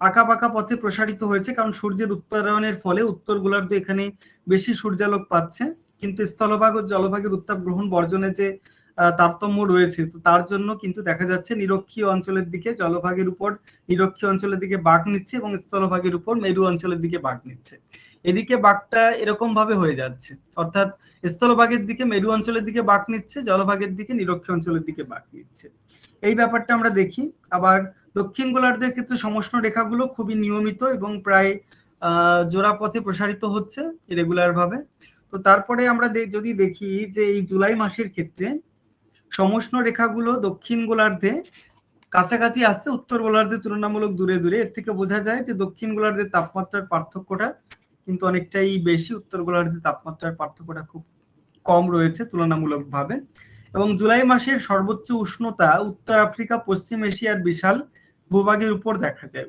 আঁকা বাঁকা পথে প্রসারিত হয়েছে, কারণ সূর্যের উত্তরায়ণের ফলে উত্তর গোলার্ধ এখানে বেশি সূর্যালোক পাচ্ছে, কিন্তু স্থলভাগ ও জলভাগের উত্তাপ গ্রহণ বর্জনে যে তারতম্য রয়েছে, তো তার জন্য কিন্তু দেখা যাচ্ছে নিরক্ষীয় অঞ্চলের দিকে জলভাগের উপর নিরক্ষীয় অঞ্চলের দিকে বাঁক নিচ্ছে, এবং স্থলভাগের উপর মেরু অঞ্চলের দিকে বাঁক নিচ্ছে। এদিকে বাঁকটা এরকম ভাবে হয়ে যাচ্ছে, অর্থাৎ স্থলভাগের দিকে মেরু অঞ্চলের দিকে বাঁক নিচ্ছে, জলভাগের দিকে নিরক্ষীয় অঞ্চলের দিকে বাঁক নিচ্ছে, এই ব্যাপারটা আমরা দেখি। আবার দক্ষিণ গোলার্ধের ক্ষেত্রে সমষ্ণ রেখাগুলো খুবই নিয়মিত এবং প্রায় জোড়া পথে প্রসারিত হচ্ছে রেগুলার ভাবে। তো তারপরে আমরা যদি দেখি যে এই জুলাই মাসের ক্ষেত্রে সমষ্ণ রেখাগুলো দক্ষিণ গোলার্ধে কাছাকাছি আসছে উত্তর গোলার্ধে তুলনামূলক দূরে দূরে, এর থেকে বোঝা যায় যে দক্ষিণ গোলার্ধের তাপমাত্রার পার্থক্যটা কিন্তু অনেকটাই বেশি, উত্তর গোলার্ধের তাপমাত্রার পার্থক্যটা খুব কম রয়েছে তুলনামূলকভাবে। এবং জুলাই মাসের সর্বোচ্চ উষ্ণতা উত্তর আফ্রিকা, পশ্চিম এশিয়ার বিশাল ভূভাগের উপর দেখা যায়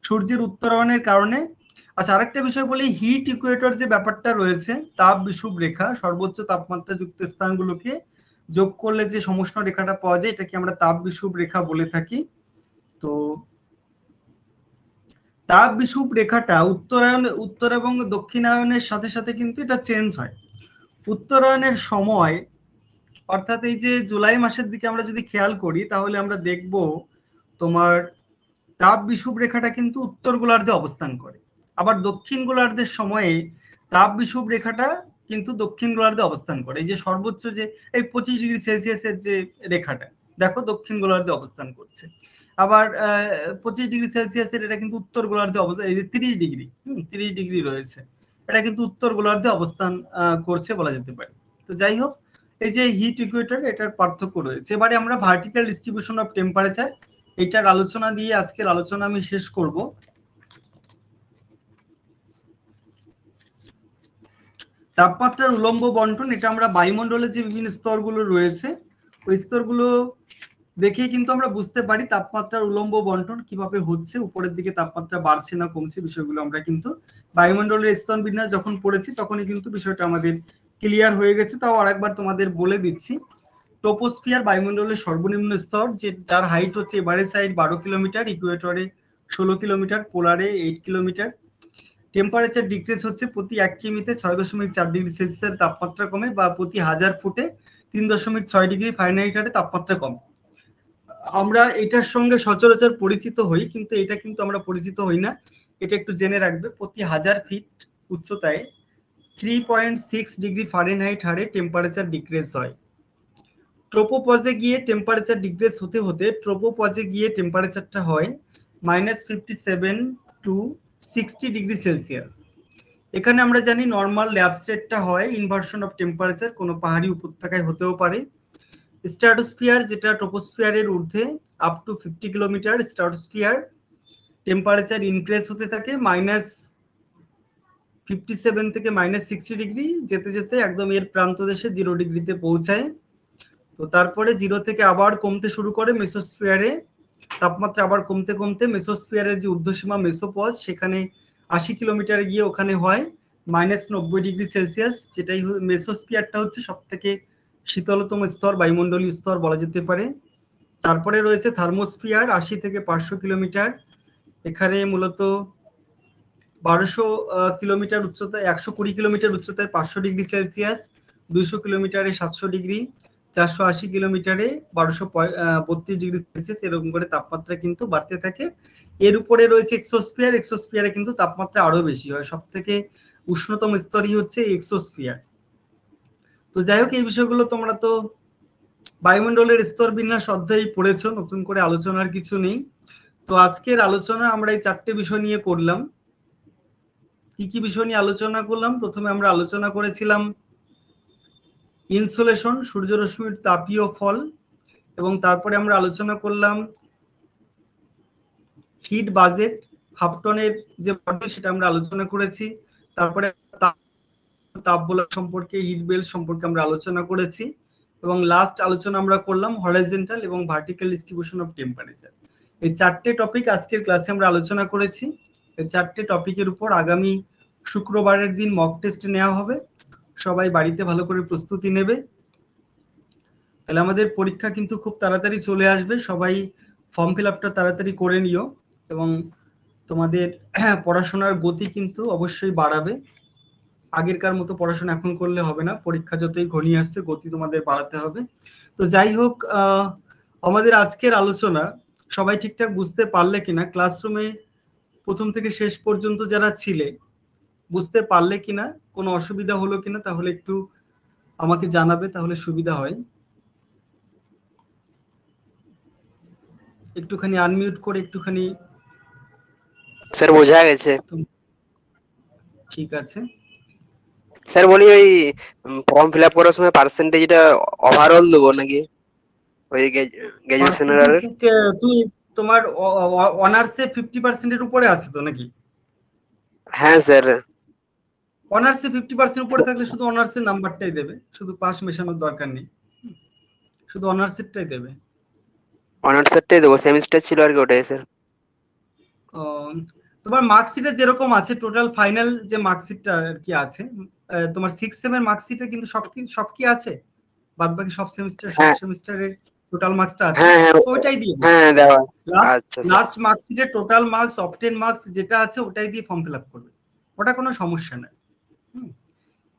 সূর্যের উত্তরায়ণের কারণে। আচ্ছা, আরেকটা বিষয় বলি, হিট ইকুয়েটর যে ব্যাপারটা রয়েছে, তাপ বিষুব রেখা, সর্বোচ্চ তাপমাত্রা যুক্ত স্থানগুলোকে যোগ করলে যে সমষ্ণ রেখাটা পাওয়া যায়, এটাকে আমরা তাপ বিষুব রেখা বলে থাকি। তো তাপ বিষুব রেখাটা উত্তর এবং দক্ষিণায়নের সাথে সাথে কিন্তু এটা চেঞ্জ হয়। উত্তরায়ণের সময়, অর্থাৎ এই যে জুলাই মাসের দিকে আমরা যদি খেয়াল করি, তাহলে আমরা দেখব তোমার তাপ বিষুব রেখাটা কিন্তু উত্তর গোলার্ধে অবস্থান করে, আবার দক্ষিণ গোলার্ধের সময়ে তাপ বিষুব রেখাটা কিন্তু দক্ষিণ গোলার্ধে অবস্থান করে। এই যে সর্বোচ্চ যে এই 25°C যে রেখাটা দেখো দক্ষিণ গোলার্ধে অবস্থান করছে, আবার 25°C এটা কিন্তু উত্তর গোলার্ধে অবস্থান, এই যে 30° রয়েছে, এটা কিন্তু উত্তর গোলার্ধে অবস্থান করছে বলা যেতে পারে। তো যাই হোক, এই যে হিট ইকুয়েটর, এটার পার্থক্য রয়েছে। এবারে আমরা ভার্টিক্যাল ডিস্ট্রিবিউশন অফ টেম্পারেচার, এটার আলোচনা দিয়ে আজকের আলোচনা আমি শেষ করব। তাপমাত্রার উলম্ব বন্টন, এটা আমরা বায়ুমণ্ডলের যে বিভিন্ন স্তরগুলো রয়েছে, ওই স্তরগুলো দেখে কিন্তু আমরা বুঝতে পারি তাপমাত্রার উলম্ব বন্টন কিভাবে হচ্ছে, উপরের দিকে তাপমাত্রা বাড়ছে না কমছে, বিষয়গুলো আমরা কিন্তু বায়ুমণ্ডলের স্তর বিন্যাস যখন পড়েছি তখনই কিন্তু বিষয়টা আমাদের ক্লিয়ার হয়ে গেছে। তাও আরেকবার তোমাদের বলে দিচ্ছি, ট্রপোস্ফিয়ার বায়ুমণ্ডলের সর্বনিম্ন স্তর, যার হাইট হচ্ছে এভারেজ হাইট 12 কিলোমিটার, ইকুয়েটরে 16 কিলোমিটার, পোলারে 8 কিলোমিটার। টেম্পারেচার ডিক্রিজ হচ্ছে প্রতি 1 কিমিতে 6.4°C তাপমাত্রা কমে, বা প্রতি 1000 ফুটে 3.6° হারে তাপমাত্রা কমে। আমরা এটার সঙ্গে সচরাচর পরিচিত হই, কিন্তু এটা কিন্তু আমরা পরিচিত হই না, এটা একটু জেনে রাখবে। প্রতি 1000 ফিট উচ্চতায় 3.6°F হারে টেম্পারেচার ডিক্রিজ হয়। ট্রোপোপজে গিয়ে টেম্পারেচার ডিক্রিজ হতে হতে ট্রোপোপজে গিয়ে টেম্পারেচারটা হয় -57 to 60°C। এখানে আমরা জানি নর্মাল ল্যাব স্টেটটা হয় ইনভার্সন অফ টেম্পারেচার, কোনো পাহাড়ি উপত্যকায় হতেও পারে। স্ট্র্যাটোস্ফিয়ার, যেটা ট্রোপোস্ফিয়ারের ঊর্ধ্বে up to 50 kilometre, stratosphere temperature increase হতে থাকে -57 থেকে -60° যেতে যেতে একদম এর প্রান্ত দেশে 0°তে পৌঁছায়। তো তারপরে 0 থেকে আবার কমতে শুরু করে মেসোস্ফিয়ারে, তাপমাত্রা আবার কমতে কমতে মেসোস্ফিয়ারের যে ঊর্ধ্বসীমা মেসোপজ, সেখানে 80 কিলোমিটারে গিয়ে ওখানে হয় -90°C, যেটাই মেসোস্ফিয়ারটা হচ্ছে সব থেকে শীতলতম স্তর, বায়ুমণ্ডলীয় স্তর বলা যেতে পারে। তারপরে রয়েছে থার্মোস্ফিয়ার, 80 থেকে 500 কিলোমিটার, এখানে মূলত 1200 কিলোমিটার উচ্চতায়, 120 কিলোমিটার উচ্চতায় 500°C, 200 কিলোমিটারে 700°। 480 কিলোমিটারে 1232 ডিগ্রি সেলসিয়াস এরকম করে তাপমাত্রা কিন্তু বাড়তে থাকে। এর উপরে রয়েছে এক্সোস্ফিয়ার, এক্সোস্ফিয়ারে কিন্তু তাপমাত্রা আরো বেশি হয়, সব থেকে উষ্ণতম স্তরই হচ্ছে এক্সোস্ফিয়ার। তো যাই হোক, এই বিষয়গুলো তোমরা তো বায়ুমণ্ডলের স্তর বিন্যাস অধ্যায়ে পড়েছো, নতুন করে আলোচনার কিছু নেই। তো আজকের আলোচনা আমরা এই 4টে বিষয় নিয়ে করলাম। কি কি বিষয় নিয়ে আলোচনা করলাম? প্রথমে আমরা আলোচনা করেছিলাম ইনসোলেশন, সূর্যরশ্মির তাপীয় ফল, এবং তারপরে আমরা আলোচনা করলাম হিট বাজেট, হাফটনের যে মডেল সেটা আমরা আলোচনা করেছি। তারপরে তাপ বলয় সম্পর্কে, হিট বেল্ট সম্পর্কে আমরা আলোচনা করেছি, এবং লাস্ট আলোচনা আমরা করলাম হরাইজন্টাল এবং ভার্টিক্যাল ডিস্ট্রিবিউশন অফ টেম্পারেচার। এই 4টে টপিক আজকের ক্লাসে আমরা আলোচনা করেছি। এই 4টে টপিকের উপর আগামী শুক্রবারের দিন মক টেস্ট নেওয়া হবে। সবাই বাড়িতে ভালো করে প্রস্তুতি নেবে, তাহলে আমাদের পরীক্ষা কিন্তু খুব তাড়াতাড়ি চলে আসবে। সবাই ফর্ম ফিল আপটা তাড়াতাড়ি করে নিও, এবং তোমাদের পড়াশোনার গতি কিন্তু অবশ্যই বাড়াবে। আগেরকার মতো পড়াশোনা এখন করলে হবে না, পরীক্ষা যতই ঘনিয়ে আসছে গতি তোমাদের বাড়াতে হবে। তো যাই হোক, আমাদের আজকের আলোচনা সবাই ঠিকঠাক বুঝতে পারলে কিনা, ক্লাসরুমে প্রথম থেকে শেষ পর্যন্ত যারা ছিলে বুঝতে পারলে কিনা, কোনো অসুবিধা হলো কিনা, তাহলে একটু আমাকে জানাবে, তাহলে সুবিধা হয়। একটুখানি আনমিউট করে একটুখানি। স্যার বোঝা গেছে। ঠিক আছে স্যার বলি ওই ফর্ম ফিল আপ করার সময় পার্সেন্টেজটা ওভারঅল দেবো নাকি ওই গ্রাজুয়েশনের? তুমি তোমার অনার্সে 50% উপরে আছে তো নাকি? হ্যাঁ স্যার। অনার্সে 50% উপরে থাকলে শুধু অনার্সের নাম্বারটাই দেবে, শুধু পাস মেশানোর দরকার নেই, শুধু অনার্সেরটাই দেবে। অনার্সেরটাই দেবো, সেমিস্টার ছিল আর কি, ওটাই স্যার। তোমার মার্কশিটে যেরকম আছে, টোটাল ফাইনাল যে মার্কশিটটা আর কি আছে, তোমার 6 সেমের মার্কশিটে কিন্তু সব কি আছে, বাদ বাকি সব সেমিস্টারের টোটাল মার্কসটা আছে, হ্যাঁ হ্যাঁ ওইটাই দিয়ে দেবে। হ্যাঁ দেওয়া। আচ্ছা স্যার। লাস্ট মার্কশিটের টোটাল মার্কস, অবটেন মার্কস যেটা আছে ওটাই দিয়ে ফর্ম ফিল আপ করবে, ওটা কোনো সমস্যা নাই।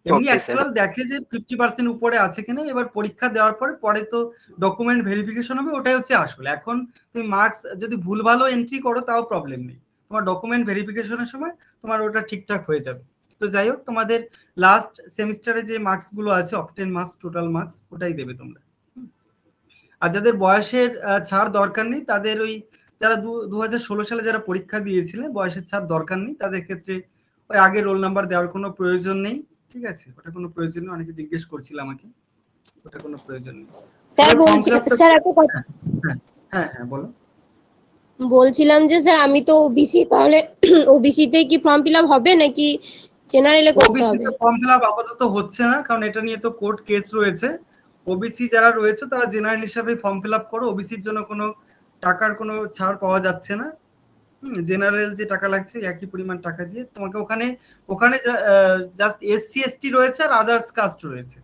এমনি অ্যাকচুয়াল দেখে যে 50% উপরে আছে কিনা, এবার পরীক্ষা দেওয়ার পরে তো ডকুমেন্ট ভেরিফিকেশন হবে, ওটাই হচ্ছে আসলে। এখন তুমি মার্কস যদি ভুল ভালো এন্ট্রি করো তাও প্রবলেম নেই, তোমার ডকুমেন্ট ভেরিফিকেশনের সময় তোমার ওটা ঠিকঠাক হয়ে যাবে। তো যাই হোক, তোমাদের লাস্ট সেমিস্টারে যে মার্কস গুলো আছে, অবটেন মার্কস, টোটাল মার্কস, ওটাই দেবে তোমরা। আর যাদের বয়সের ছাড় দরকার নেই, তাদের ওই যারা 2016 সালে যারা পরীক্ষা দিয়েছিলেন, বয়সের ছাড় দরকার নেই, তাদের ক্ষেত্রে ওই আগে রোল নাম্বার দেওয়ার কোনো প্রয়োজন নেই। ঠিক আছে, ওটা কোনো প্রয়োজন নেই, অনেকে জিজ্ঞেস করছিল আমাকে, ওটা কোনো প্রয়োজন নেই। স্যার বলছি, স্যার একটা কথা হ্যাঁ হ্যাঁ বলো। বলছিলাম যে স্যার আমি তো ওবিসি, তাহলে ওবিসিতে কি ফর্ম ফিল আপ হবে নাকি জেনারেলে করতে হবে? ওবিসি ফর্ম ফিল আপ আপাতত হচ্ছে না, কারণ এটা নিয়ে তো কোর্ট কেস রয়েছে। ওবিসি যারা রয়েছে তারা জেনারেল হিসাবে ফর্ম ফিল আপ করো, ওবিসির জন্য কোনো টাকার কোনো ছাড় পাওয়া যাচ্ছে না। জেনারেল যে টাকা লাগছে একই পরিমাণ টাকা দিয়ে তোমাকে ওখানে জাস্ট এসসি এসটি রয়েছে আর আদার্স কাস্ট রয়েছে।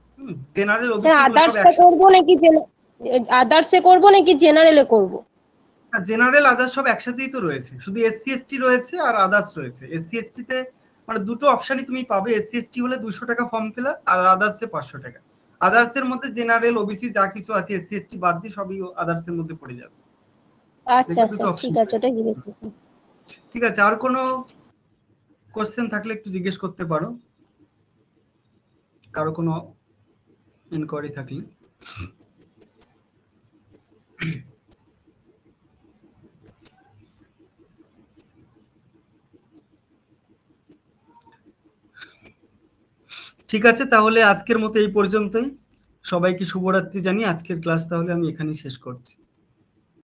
জেনারেল ওবিসি স্যার আদার্সে করব নাকি জেনারেলে করব? জেনারেল আদার্স সব একসাথেই তো রয়েছে, শুধু এসসি এসটি রয়েছে আর আদার্স রয়েছে। এসসি এসটি তে মানে দুটো অপশনই তুমি পাবে, এসসি এসটি হলে 200 টাকা ফর্ম ফিল আপ, আর আদার্সে 500 টাকা। আদার্স এর মধ্যে জেনারেল ওবিসি যা কিছু আছে, এসসি এসটি বাদ দিয়ে সবই আদার্স এর মধ্যে পড়ে যাবে। আচ্ছা আচ্ছা ঠিক আছে, ওটা জিজ্ঞেস করছি। ঠিক আছে, আর কোনো কোশ্চেন থাকলে একটু জিজ্ঞেস করতে পারো, কারো কোনো ইনকোয়ারি থাকলে। ঠিক আছে, তাহলে আজকের মতো এই পর্যন্তই। সবাইকে শুভরাত্রি জানিয়ে আজকের ক্লাস তাহলে আমি এখানেই শেষ করছি।